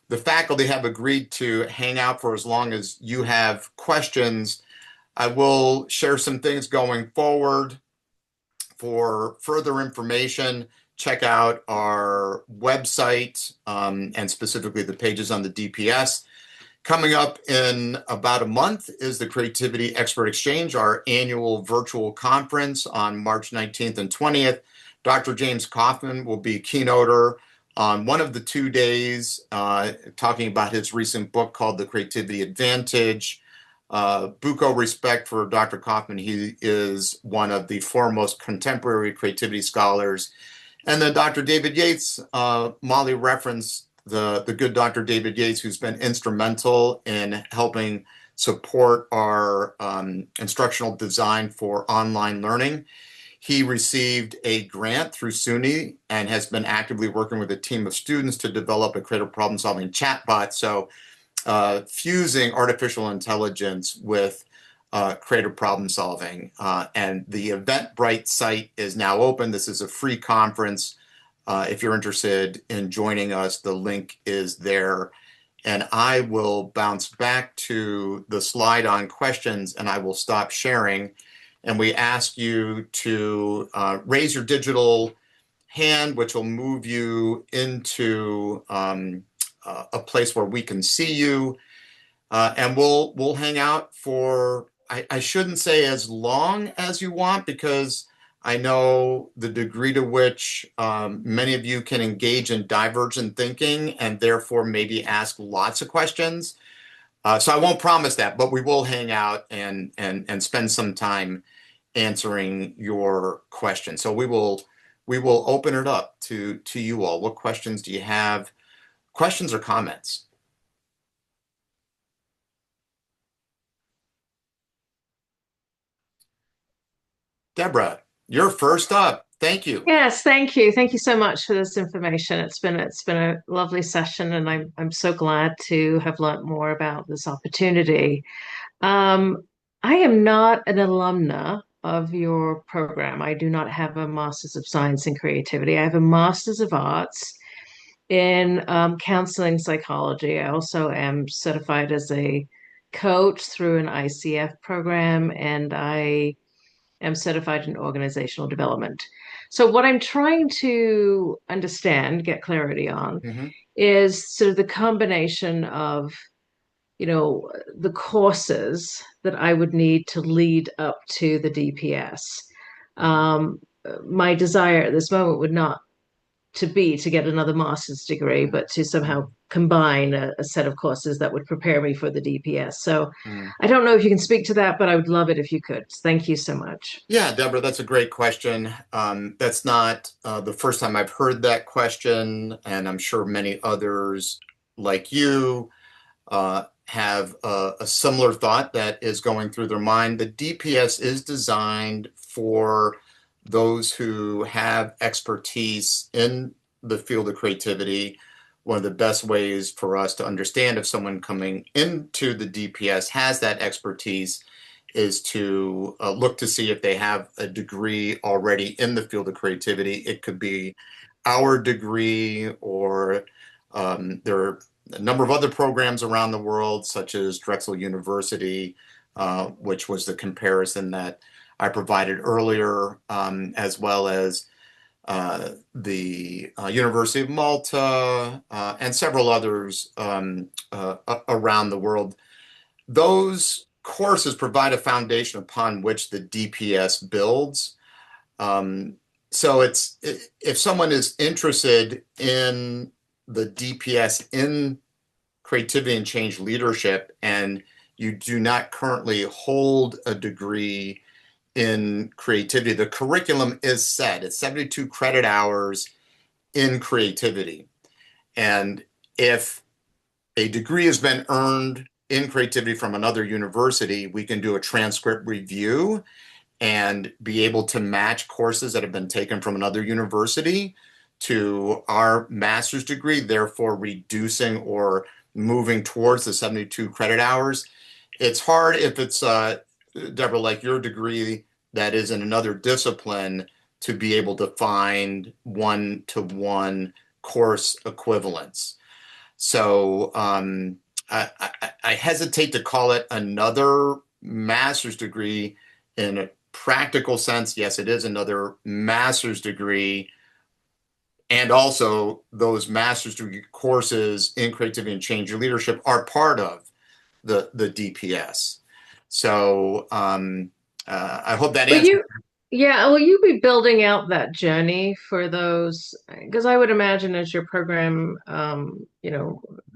The faculty have agreed to hang out for as long as you have questions. I will share some things going forward. For further information, check out our website and specifically the pages on the DPS. Coming up in about a month is the Creativity Expert Exchange, our annual virtual conference on March 19th and 20th. Dr. James Kaufman will be keynoter on one of the 2 days, talking about his recent book called The Creativity Advantage. Buco respect for Dr. Kaufman. He is one of the foremost contemporary creativity scholars. And then Dr. David Yates, Molly referenced the good Dr. David Yates, who's been instrumental in helping support our instructional design for online learning. He received a grant through SUNY and has been actively working with a team of students to develop a creative problem-solving chatbot. So fusing artificial intelligence with creative problem solving. And the Eventbrite site is now open. This is a free conference. If you're interested in joining us, the link is there. And I will bounce back to the slide on questions and I will stop sharing. And we ask you to raise your digital hand, which will move you into a place where we can see you. And we'll hang out for, I shouldn't say as long as you want, because I know the degree to which many of you can engage in divergent thinking and therefore maybe ask lots of questions. So I won't promise that, but we will hang out and spend some time answering your questions. So we will we will open it up to you all. What questions do you have? Questions or comments? Deborah, you're first up. Thank you. Yes, thank you. Thank you so much for this information. It's been a lovely session, and I'm so glad to have learnt more about this opportunity. I am not an alumna of your program. I do not have a Master's of Science in Creativity. I have a Master's of Arts in counseling psychology. I also am certified as a coach through an ICF program, and I am certified in organizational development. So, what I'm trying to understand, get clarity on, is sort of the combination of, the courses that I would need to lead up to the DPS. My desire at this moment would not to get another master's degree, but to somehow combine a set of courses that would prepare me for the DPS. So I don't know if you can speak to that, but I would love it if you could. Thank you so much. Yeah, Deborah, that's a great question. That's not the first time I've heard that question, and I'm sure many others like you have a similar thought that is going through their mind. The DPS is designed for those who have expertise in the field of creativity. One of the best ways for us to understand if someone coming into the DPS has that expertise is to look to see if they have a degree already in the field of creativity. It could be our degree, or there are a number of other programs around the world, such as Drexel University, which was the comparison that I provided earlier, as well as the University of Malta, and several others around the world. Those courses provide a foundation upon which the DPS builds. So if someone is interested in the DPS in creativity and change leadership, and you do not currently hold a degree in creativity, the curriculum is set. It's 72 credit hours in creativity. And if a degree has been earned in creativity from another university, we can do a transcript review and be able to match courses that have been taken from another university to our master's degree, therefore reducing or moving towards the 72 credit hours. It's hard if it's, Deborah, like your degree that is in another discipline, to be able to find one-to-one course equivalence. So I hesitate to call it another master's degree. In a practical sense, yes, it is another master's degree. And also, those master's degree courses in creativity and change leadership are part of the DPS. So I hope that answers. Yeah, will you be building out that journey for those? Because I would imagine as your program,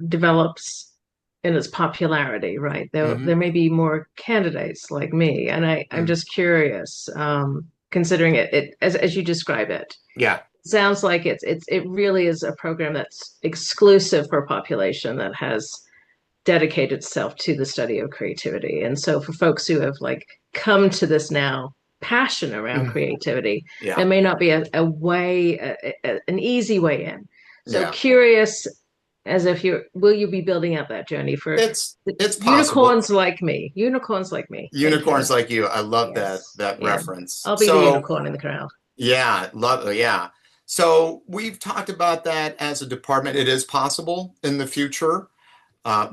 develops in its popularity, right? There may be more candidates like me, and I'm just curious, considering it as you describe it. Yeah. Sounds like it really is a program that's exclusive for a population that has dedicated itself to the study of creativity. And so for folks who have come to this now passion around creativity, there may not be an easy way in. So curious, as if will you be building out that journey for it's unicorns like me? Unicorns like me. Unicorns like you. I love that reference. I'll be the unicorn in the crowd. Yeah, yeah. So we've talked about that as a department. It is possible in the future.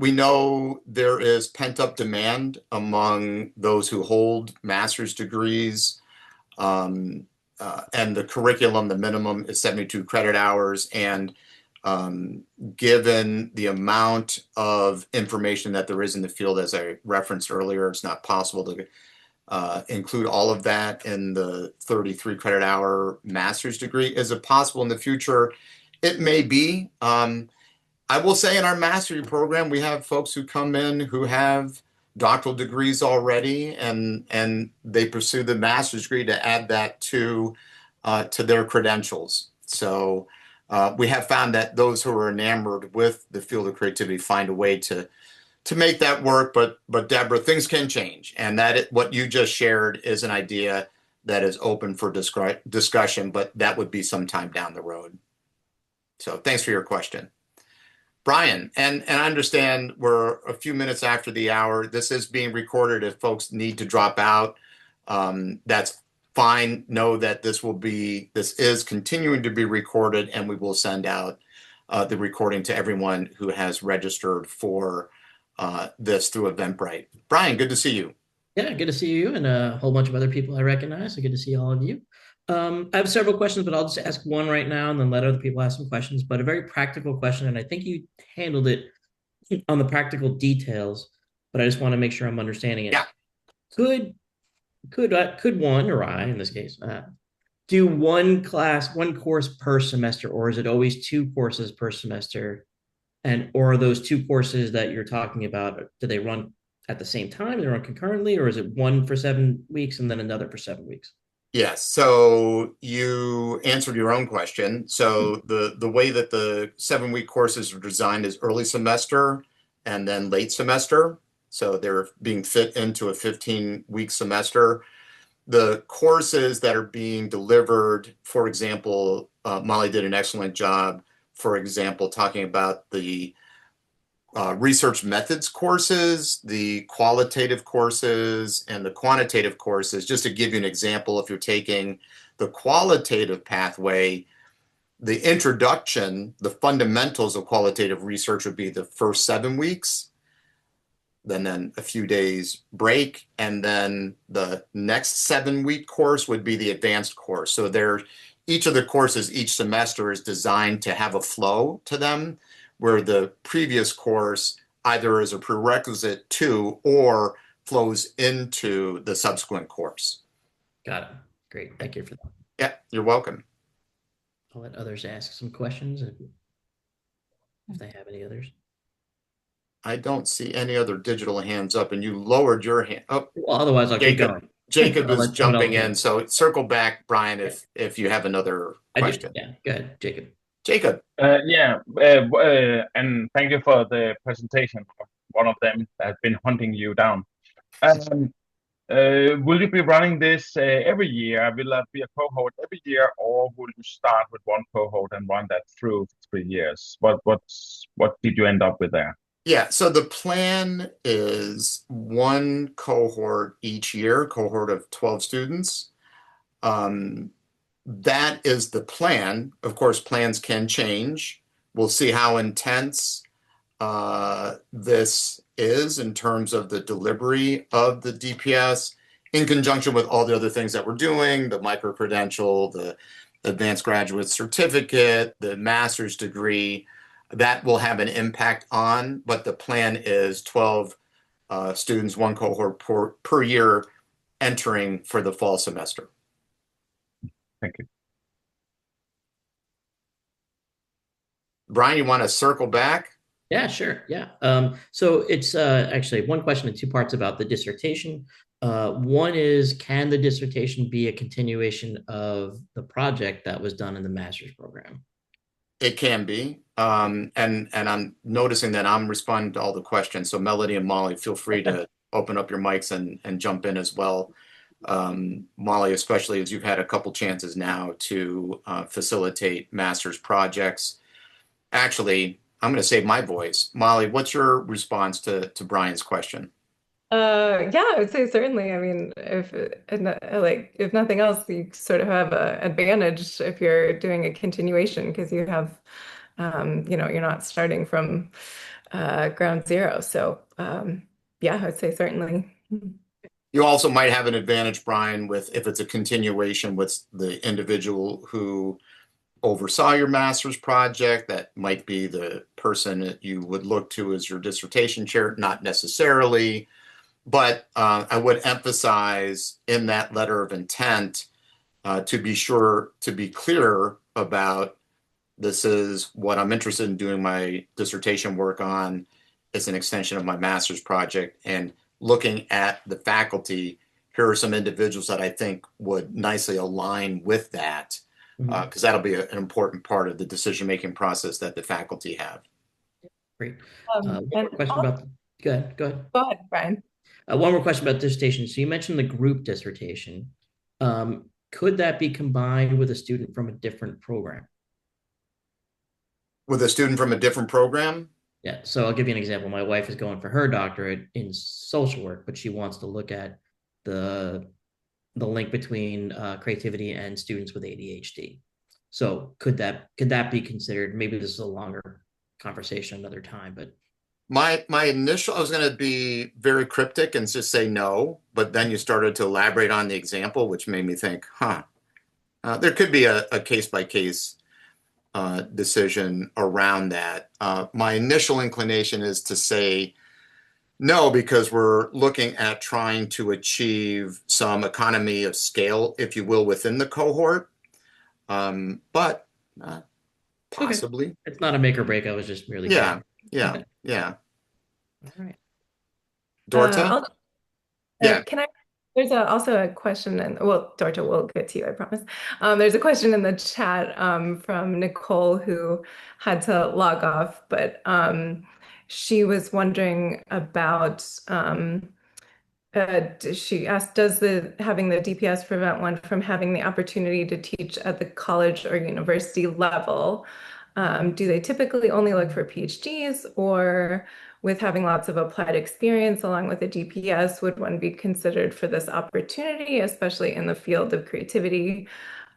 We know there is pent-up demand among those who hold master's degrees, and the curriculum, the minimum is 72 credit hours. And given the amount of information that there is in the field, as I referenced earlier, it's not possible to include all of that in the 33 credit hour master's degree. Is it possible in the future? It may be. I will say in our mastery program, we have folks who come in who have doctoral degrees already, and they pursue the master's degree to add that to to their credentials. So we have found that those who are enamored with the field of creativity find a way to make that work. But Deborah, things can change, and what you just shared is an idea that is open for discussion, but that would be sometime down the road. So thanks for your question. Brian, and I understand we're a few minutes after the hour. This is being recorded. If folks need to drop out, that's fine. Know that this is continuing to be recorded, and we will send out the recording to everyone who has registered for this through Eventbrite. Brian, good to see you. Yeah, good to see you and a whole bunch of other people I recognize. So good to see all of you. I have several questions, but I'll just ask one right now and then let other people ask some questions. But a very practical question, and I think you handled it on the practical details, but I just want to make sure I'm understanding it. Yeah. Could one, or I in this case, do one course per semester, or is it always two courses per semester? Or are those two courses that you're talking about, do they run at the same time? They run concurrently, or is it one for 7 weeks and then another for 7 weeks? Yes. So you answered your own question. So the way that the 7-week courses are designed is early semester and then late semester. So they're being fit into a 15-week semester. The courses that are being delivered, for example, Molly did an excellent job, for example, talking about the research methods courses, the qualitative courses, and the quantitative courses. Just to give you an example, if you're taking the qualitative pathway, the introduction, the fundamentals of qualitative research would be the first 7 weeks, then a few days break, and then the next 7-week course would be the advanced course. So each of the courses each semester is designed to have a flow to them, where the previous course either is a prerequisite to or flows into the subsequent course. Got it. Great. Thank you for that. Yeah, you're welcome. I'll let others ask some questions if they have any others. I don't see any other digital hands up, and you lowered your hand. Oh, well, otherwise I'll keep going. Jacob is jumping in, so circle back, Brian, if you have another question. Yeah, go ahead, Jacob. Jacob. And thank you for the presentation of one of them that has been hunting you down. Will you be running this every year? Will that be a cohort every year, or will you start with one cohort and run that through 3 years? What did you end up with there? Yeah, so the plan is one cohort each year, cohort of 12 students. That is the plan. Of course, plans can change. We'll see how intense this is in terms of the delivery of the DPS in conjunction with all the other things that we're doing, the micro-credential, the advanced graduate certificate, the master's degree. That will have an impact on, but the plan is 12 students, one cohort per year entering for the fall semester. Thank you. Brian, you want to circle back? Yeah, sure. Yeah. So it's actually one question in two parts about the dissertation. One is, can the dissertation be a continuation of the project that was done in the master's program? It can be. And I'm noticing that I'm responding to all the questions. So Melody and Molly, feel free to open up your mics and jump in as well. Molly, especially as you've had a couple chances now to facilitate master's projects. Actually, I'm going to save my voice. Molly, what's your response to Brian's question? Yeah, I would say certainly. I mean, if nothing else, you sort of have an advantage if you're doing a continuation because you have, you're not starting from ground zero. So yeah, I would say certainly. You also might have an advantage, Brian, with if it's a continuation with the individual who oversaw your master's project. That might be the person that you would look to as your dissertation chair, not necessarily. But I would emphasize in that letter of intent to be clear about this is what I'm interested in doing my dissertation work on. It's an extension of my master's project, and looking at the faculty, here are some individuals that I think would nicely align with that, Mhm. because that'll be an important part of the decision-making process that the faculty have. Great. One And more question about, go ahead, go ahead. go ahead, Brian. One more question about dissertation. So you mentioned the group dissertation. Could that be combined with a student from a different program? With a student from a different program? Yeah. So I'll give you an example. My wife is going for her doctorate in social work, but she wants to look at the link between creativity and students with ADHD. So could that be considered? Maybe this is a longer conversation another time, but My initial, I was going to be very cryptic and just say no, but then you started to elaborate on the example, which made me think, there could be a case-by-case decision around that. My initial inclination is to say no, because we're looking at trying to achieve some economy of scale, if you will, within the cohort. But possibly. Okay. It's not a make or break. I was just merely Yeah, curious. yeah. All right. Dorta? Yeah. Can I? There's also a question, and well, Dorta, we'll get to you, I promise. There's a question in the chat from Nicole who had to log off, but she was wondering about. She asked, does having the DPS prevent one from having the opportunity to teach at the college or university level? Do they typically only look for PhDs, or with having lots of applied experience along with a DPS, would one be considered for this opportunity, especially in the field of creativity?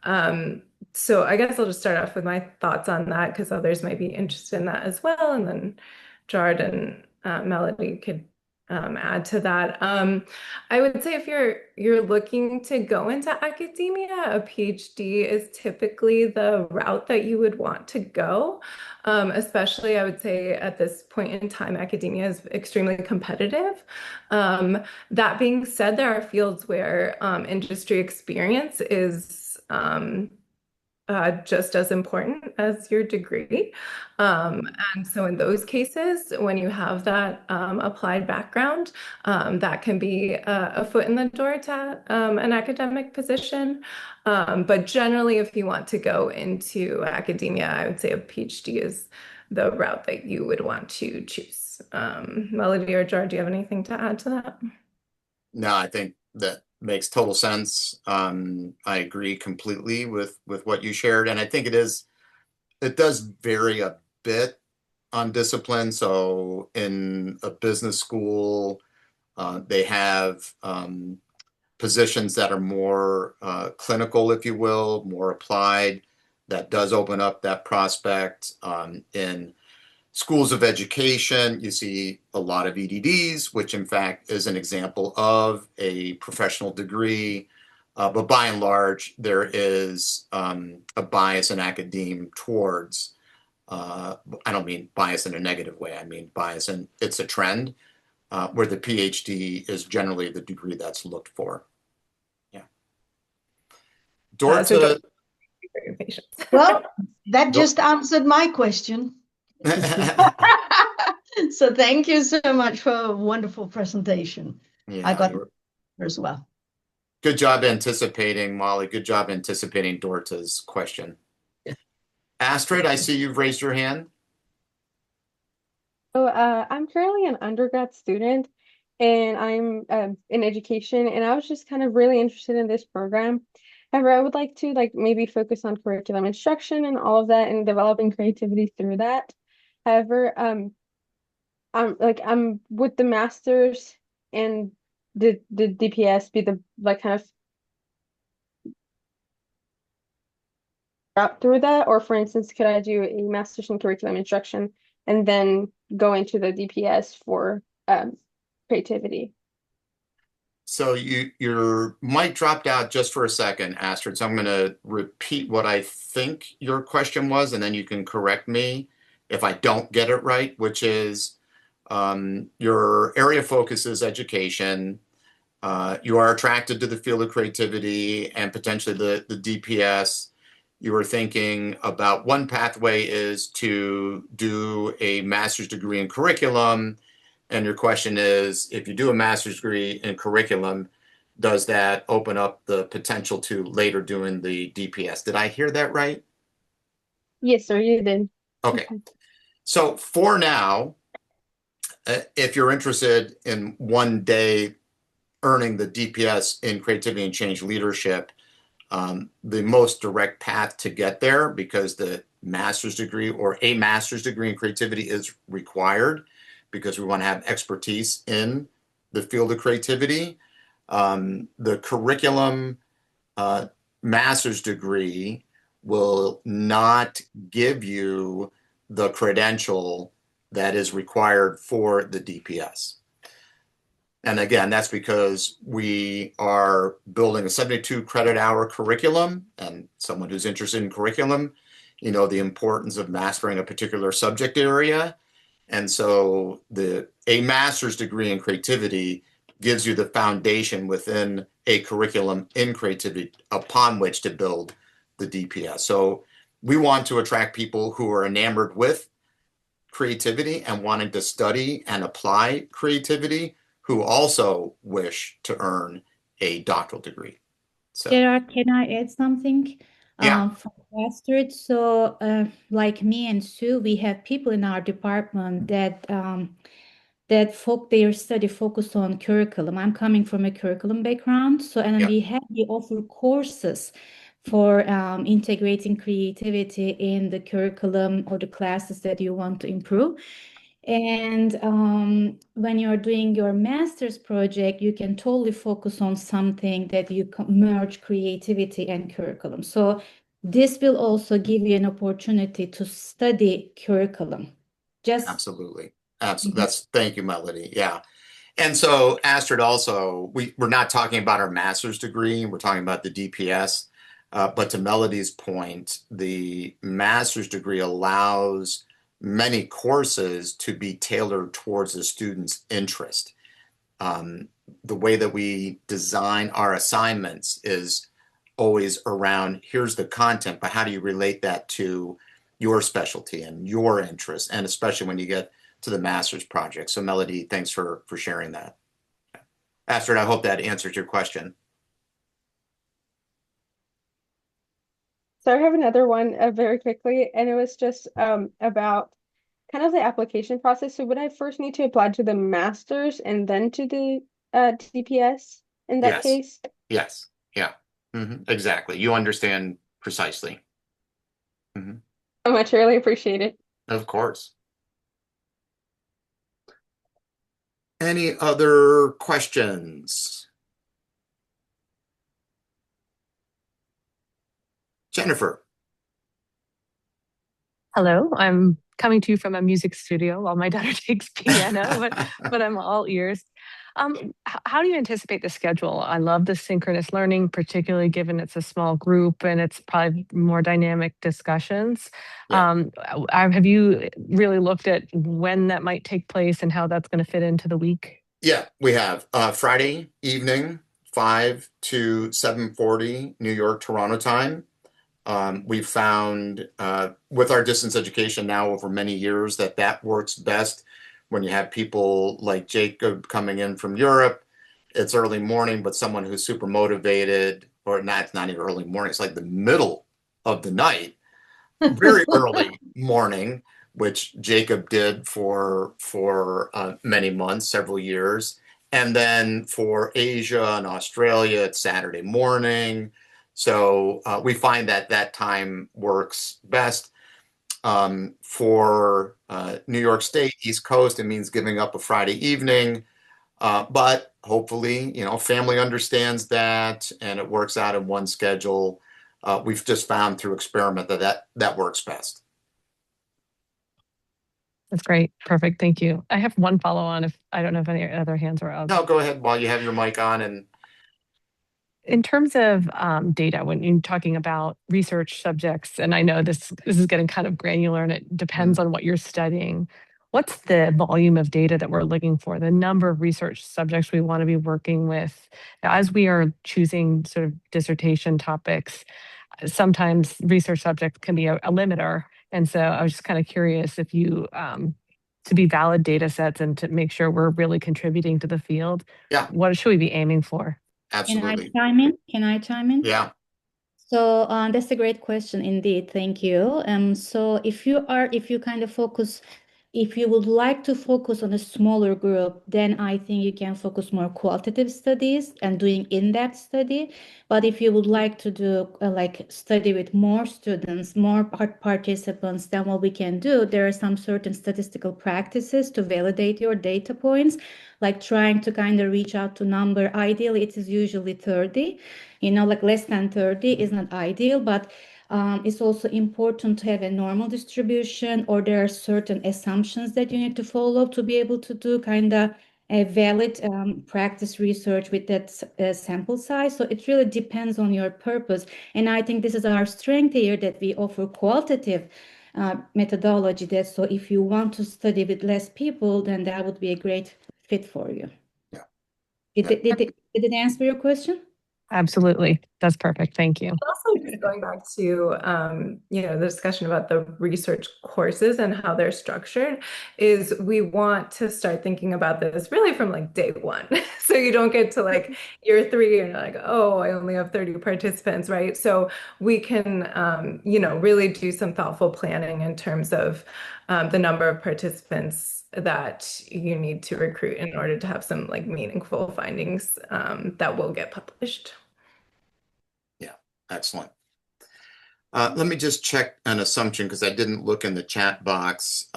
So I guess I'll just start off with my thoughts on that because others might be interested in that as well, and then Jard and Melody could add to that. I would say if you're looking to go into academia, a PhD is typically the route that you would want to go. Especially, I would say at this point in time, academia is extremely competitive. That being said, there are fields where industry experience is just as important as your degree. And so in those cases, when you have that applied background, that can be a foot in the door to an academic position. But generally, if you want to go into academia, I would say a PhD is the route that you would want to choose. Melody or George, do you have anything to add to that? No, I think that makes total sense. I agree completely with what you shared, and I think it does vary a bit on discipline. So in a business school, they have positions that are more clinical, if you will, more applied. That does open up that prospect. In schools of education, you see a lot of EDDs, which in fact is an example of a professional degree. But by and large, there is a bias in academe towards, I don't mean bias in a negative way, I mean bias in it's a trend where the PhD is generally the degree that's looked for. Yeah. Dorta. Well, that just answered my question. So thank you so much for a wonderful presentation. Yeah, I got it as well. Good job anticipating, Molly. Good job anticipating Dorta's question. Astrid, I see you've raised your hand. So I'm currently an undergrad student and I'm in education, and I was just kind of really interested in this program. However, I would like to maybe focus on curriculum instruction and all of that and developing creativity through that. However, I'm with the masters and the DPS be the kind of route through that, or for instance, could I do a master's in curriculum instruction and then go into the DPS for creativity? So your mic dropped out just for a second, Astrid. So I'm going to repeat what I think your question was, and then you can correct me if I don't get it right, which is your area of focus is education. You are attracted to the field of creativity and potentially the DPS. You were thinking about one pathway is to do a master's degree in curriculum. And your question is, if you do a master's degree in curriculum, does that open up the potential to later doing the DPS? Did I hear that right? Yes, sir, you did. Okay. So for now, if you're interested in one day earning the DPS in creativity and change leadership, the most direct path to get there, because the master's degree or a master's degree in creativity is required, because we want to have expertise in the field of creativity. The curriculum master's degree will not give you the credential that is required for the DPS. And again, that's because we are building a 72 credit hour curriculum, and someone who's interested in curriculum, you know, the importance of mastering a particular subject area. And so a master's degree in creativity gives you the foundation within a curriculum in creativity upon which to build the DPS. So we want to attract people who are enamored with creativity and wanting to study and apply creativity, who also wish to earn a doctoral degree. So Gerard, can I add something? yeah, For Astrid, so like me and Sue, we have people in our department that their study focus on curriculum. I'm coming from a curriculum background, so and yeah, we offer courses for integrating creativity in the curriculum or the classes that you want to improve. And when you're doing your master's project, you can totally focus on something that you merge creativity and curriculum. So this will also give you an opportunity to study curriculum. Just absolutely. Absolutely. Thank you, Melody. Yeah. And so, Astrid, also, we're not talking about our master's degree, we're talking about the DPS. But to Melody's point, the master's degree allows many courses to be tailored towards the student's interest. The way that we design our assignments is always around, here's the content, but how do you relate that to your specialty and your interest, and especially when you get to the master's project. So Melody, thanks for sharing that. Astrid, I hope that answers your question. So I have another one very quickly, and it was just about kind of the application process. So would I first need to apply to the master's and then to the DPS in that Yes. case? Yes. Yeah. Exactly. You understand precisely. So much, really appreciate it. Of course. Any other questions? Jennifer. Hello, I'm coming to you from a music studio while my daughter takes piano, but I'm all ears. How do you anticipate the schedule? I love the synchronous learning, particularly given it's a small group and it's probably more dynamic discussions. Yeah. Have you really looked at when that might take place and how that's going to fit into the week? Yeah, we have Friday evening, 5 to 7:40 New York, Toronto time. We've found with our distance education now over many years that works best when you have people like Jacob coming in from Europe. It's early morning, but someone who's super motivated, or not, it's not even early morning, it's like the middle of the night, very early morning, which Jacob did for many months, several years. And then for Asia and Australia, it's Saturday morning. So we find that time works best. For New York State, East Coast, it means giving up a Friday evening. But hopefully, family understands that and it works out in one schedule. We've just found through experiment that works best. That's great. Perfect. Thank you. I have one follow on if I don't know if any other hands are up. No, go ahead while you have your mic on. And in terms of data, when you're talking about research subjects, and I know this is getting kind of granular and it depends on what you're studying, what's the volume of data that we're looking for, the number of research subjects we want to be working with as we are choosing sort of dissertation topics? Sometimes research subjects can be a limiter. And so I was just kind of curious if you, to be valid data sets and to make sure we're really contributing to the field, yeah, what should we be aiming for? absolutely. Can I chime in? Yeah. So that's a great question indeed. Thank you. So if you kind of focus, if you would like to focus on a smaller group, then I think you can focus more qualitative studies and doing in-depth study. But if you would like to do like study with more students, more participants, then what we can do, there are some certain statistical practices to validate your data points, like trying to kind of reach out to number. Ideally, it is usually 30. Like less than 30 is not ideal, but it's also important to have a normal distribution, or there are certain assumptions that you need to follow to be able to do kind of a valid practice research with that sample size. So it really depends on your purpose. And I think this is our strength here, that we offer qualitative methodology. That so if you want to study with less people, then that would be a great fit for you. Yeah. Did it answer your question? Absolutely. That's perfect. Thank you. Also, just going back to the discussion about the research courses and how they're structured, is we want to start thinking about this really from like day one. So you don't get to like year 3 and you're like, oh, I only have 30 participants, right? So we can really do some thoughtful planning in terms of the number of participants that you need to recruit in order to have some like meaningful findings that will get published. Yeah, excellent. Let me just check an assumption because I didn't look in the chat box.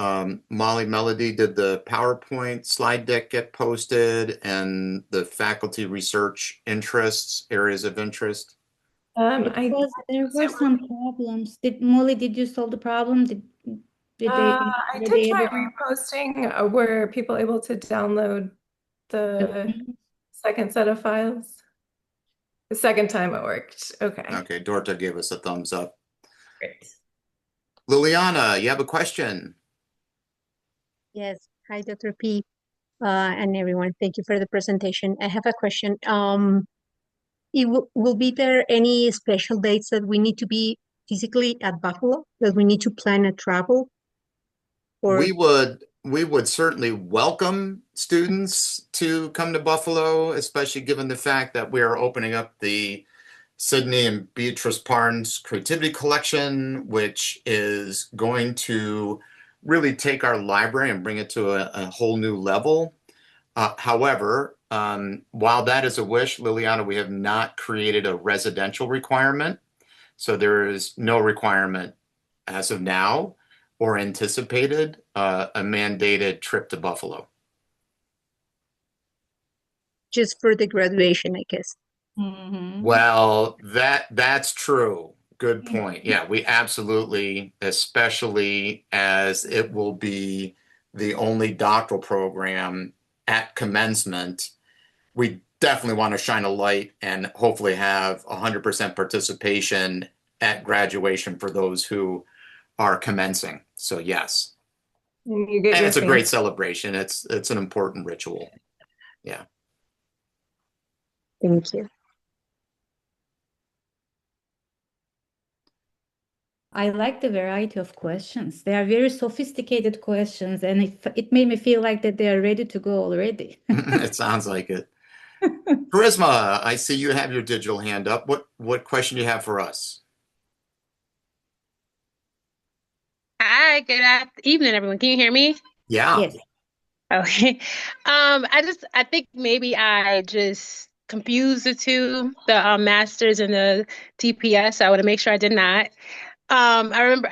Molly Melody, did the PowerPoint slide deck get posted, and the faculty research interests, areas of interest? There were some problems. Did you solve the problem? I did try reposting. Were people able to download the second set of files? The second time it worked. Okay. Okay, Dorta gave us a thumbs up. Great. Liliana, you have a question? Yes. Hi, Dr. P, and everyone. Thank you for the presentation. I have a question. Will be there any special dates that we need to be physically at Buffalo, that we need to plan a travel? Or We would certainly welcome students to come to Buffalo, especially given the fact that we are opening up the Sydney and Beatrice Parnes Creativity Collection, which is going to really take our library and bring it to a whole new level. However, while that is a wish, Liliana, we have not created a residential requirement. So there is no requirement as of now or anticipated a mandated trip to Buffalo. just for the graduation, I guess. Well, that's true. Good point. Yeah, we absolutely, especially as it will be the only doctoral program at commencement, we definitely want to shine a light and hopefully have 100% participation at graduation for those who are commencing. So yes. And it's a great celebration. It's an important ritual. Yeah. Thank you. I like the variety of questions. They are very sophisticated questions, and it made me feel like that they are ready to go already. It sounds like it. Charisma, I see you have your digital hand up. What question do you have for us? Hi, good evening, everyone. Can you hear me? Yeah. Yes. Okay. I think maybe I just confused the two, the masters and the DPS. I want to make sure I did not. I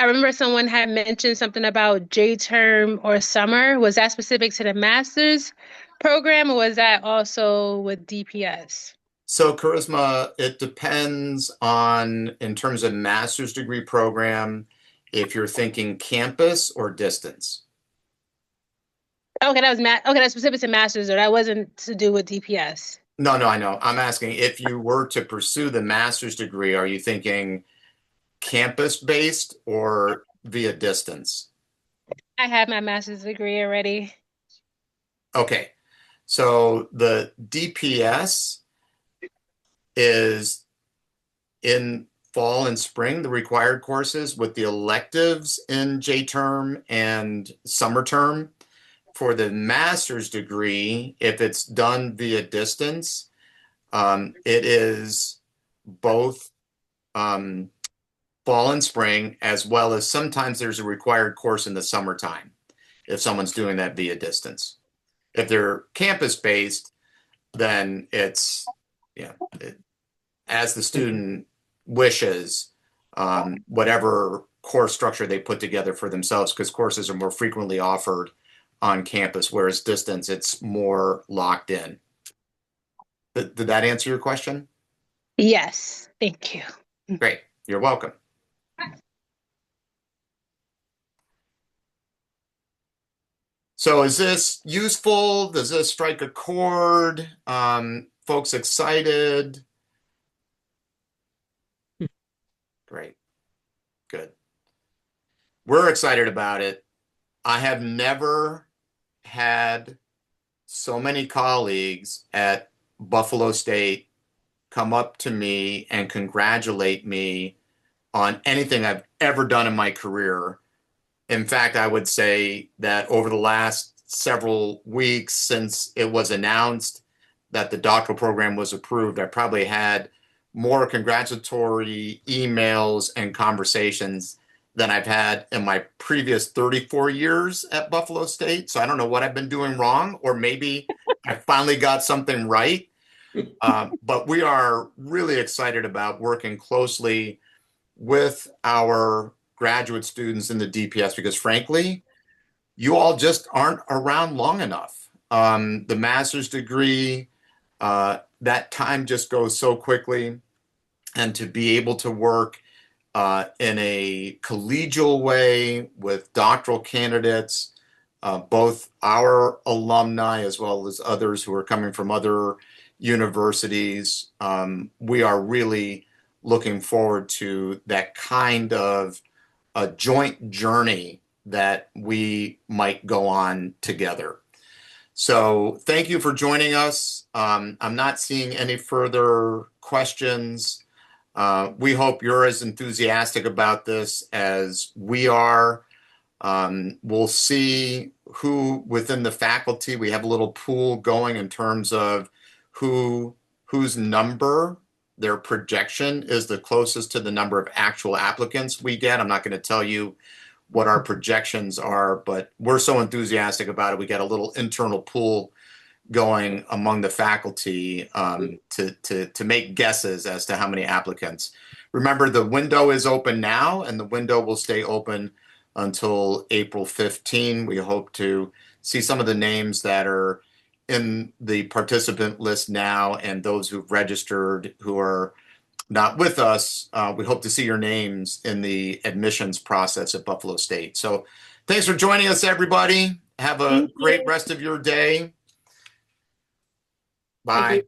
remember someone had mentioned something about J term or summer. Was that specific to the master's program, or was that also with DPS? So Charisma, it depends on, in terms of master's degree program, if you're thinking campus or distance. Okay, that's specific to master's, or that wasn't to do with DPS. No, I know. I'm asking if you were to pursue the master's degree, are you thinking campus-based or via distance? I have my master's degree already. Okay. So the DPS is in fall and spring, the required courses, with the electives in J term and summer term. For the master's degree, if it's done via distance, It is both fall and spring, as well as sometimes there's a required course in the summertime if someone's doing that via distance. If they're campus-based, then it's, as the student wishes, whatever course structure they put together for themselves, because courses are more frequently offered on campus, whereas distance, it's more locked in. Did that answer your question? Yes, thank you. Great. You're welcome. So is this useful? Does this strike a chord? Folks excited? Great. Good. We're excited about it. I have never had so many colleagues at Buffalo State come up to me and congratulate me on anything I've ever done in my career. In fact, I would say that over the last several weeks since it was announced that the doctoral program was approved, I probably had more congratulatory emails and conversations than I've had in my previous 34 years at Buffalo State. So I don't know what I've been doing wrong, or maybe I finally got something right. But we are really excited about working closely with our graduate students in the DPS because, frankly, you all just aren't around long enough. The master's degree, that time just goes so quickly. And to be able to work in a collegial way with doctoral candidates, both our alumni as well as others who are coming from other universities, we are really looking forward to that kind of a joint journey that we might go on together. So thank you for joining us. I'm not seeing any further questions. We hope you're as enthusiastic about this as we are. We'll see who within the faculty, we have a little pool going in terms of whose number, their projection is the closest to the number of actual applicants we get. I'm not going to tell you what our projections are, but we're so enthusiastic about it. We got a little internal pool going among the faculty to make guesses as to how many applicants. Remember, the window is open now, and the window will stay open until April 15. We hope to see some of the names that are in the participant list now and those who've registered who are not with us. We hope to see your names in the admissions process at Buffalo State. So thanks for joining us, everybody. Have a great rest of your day. Bye.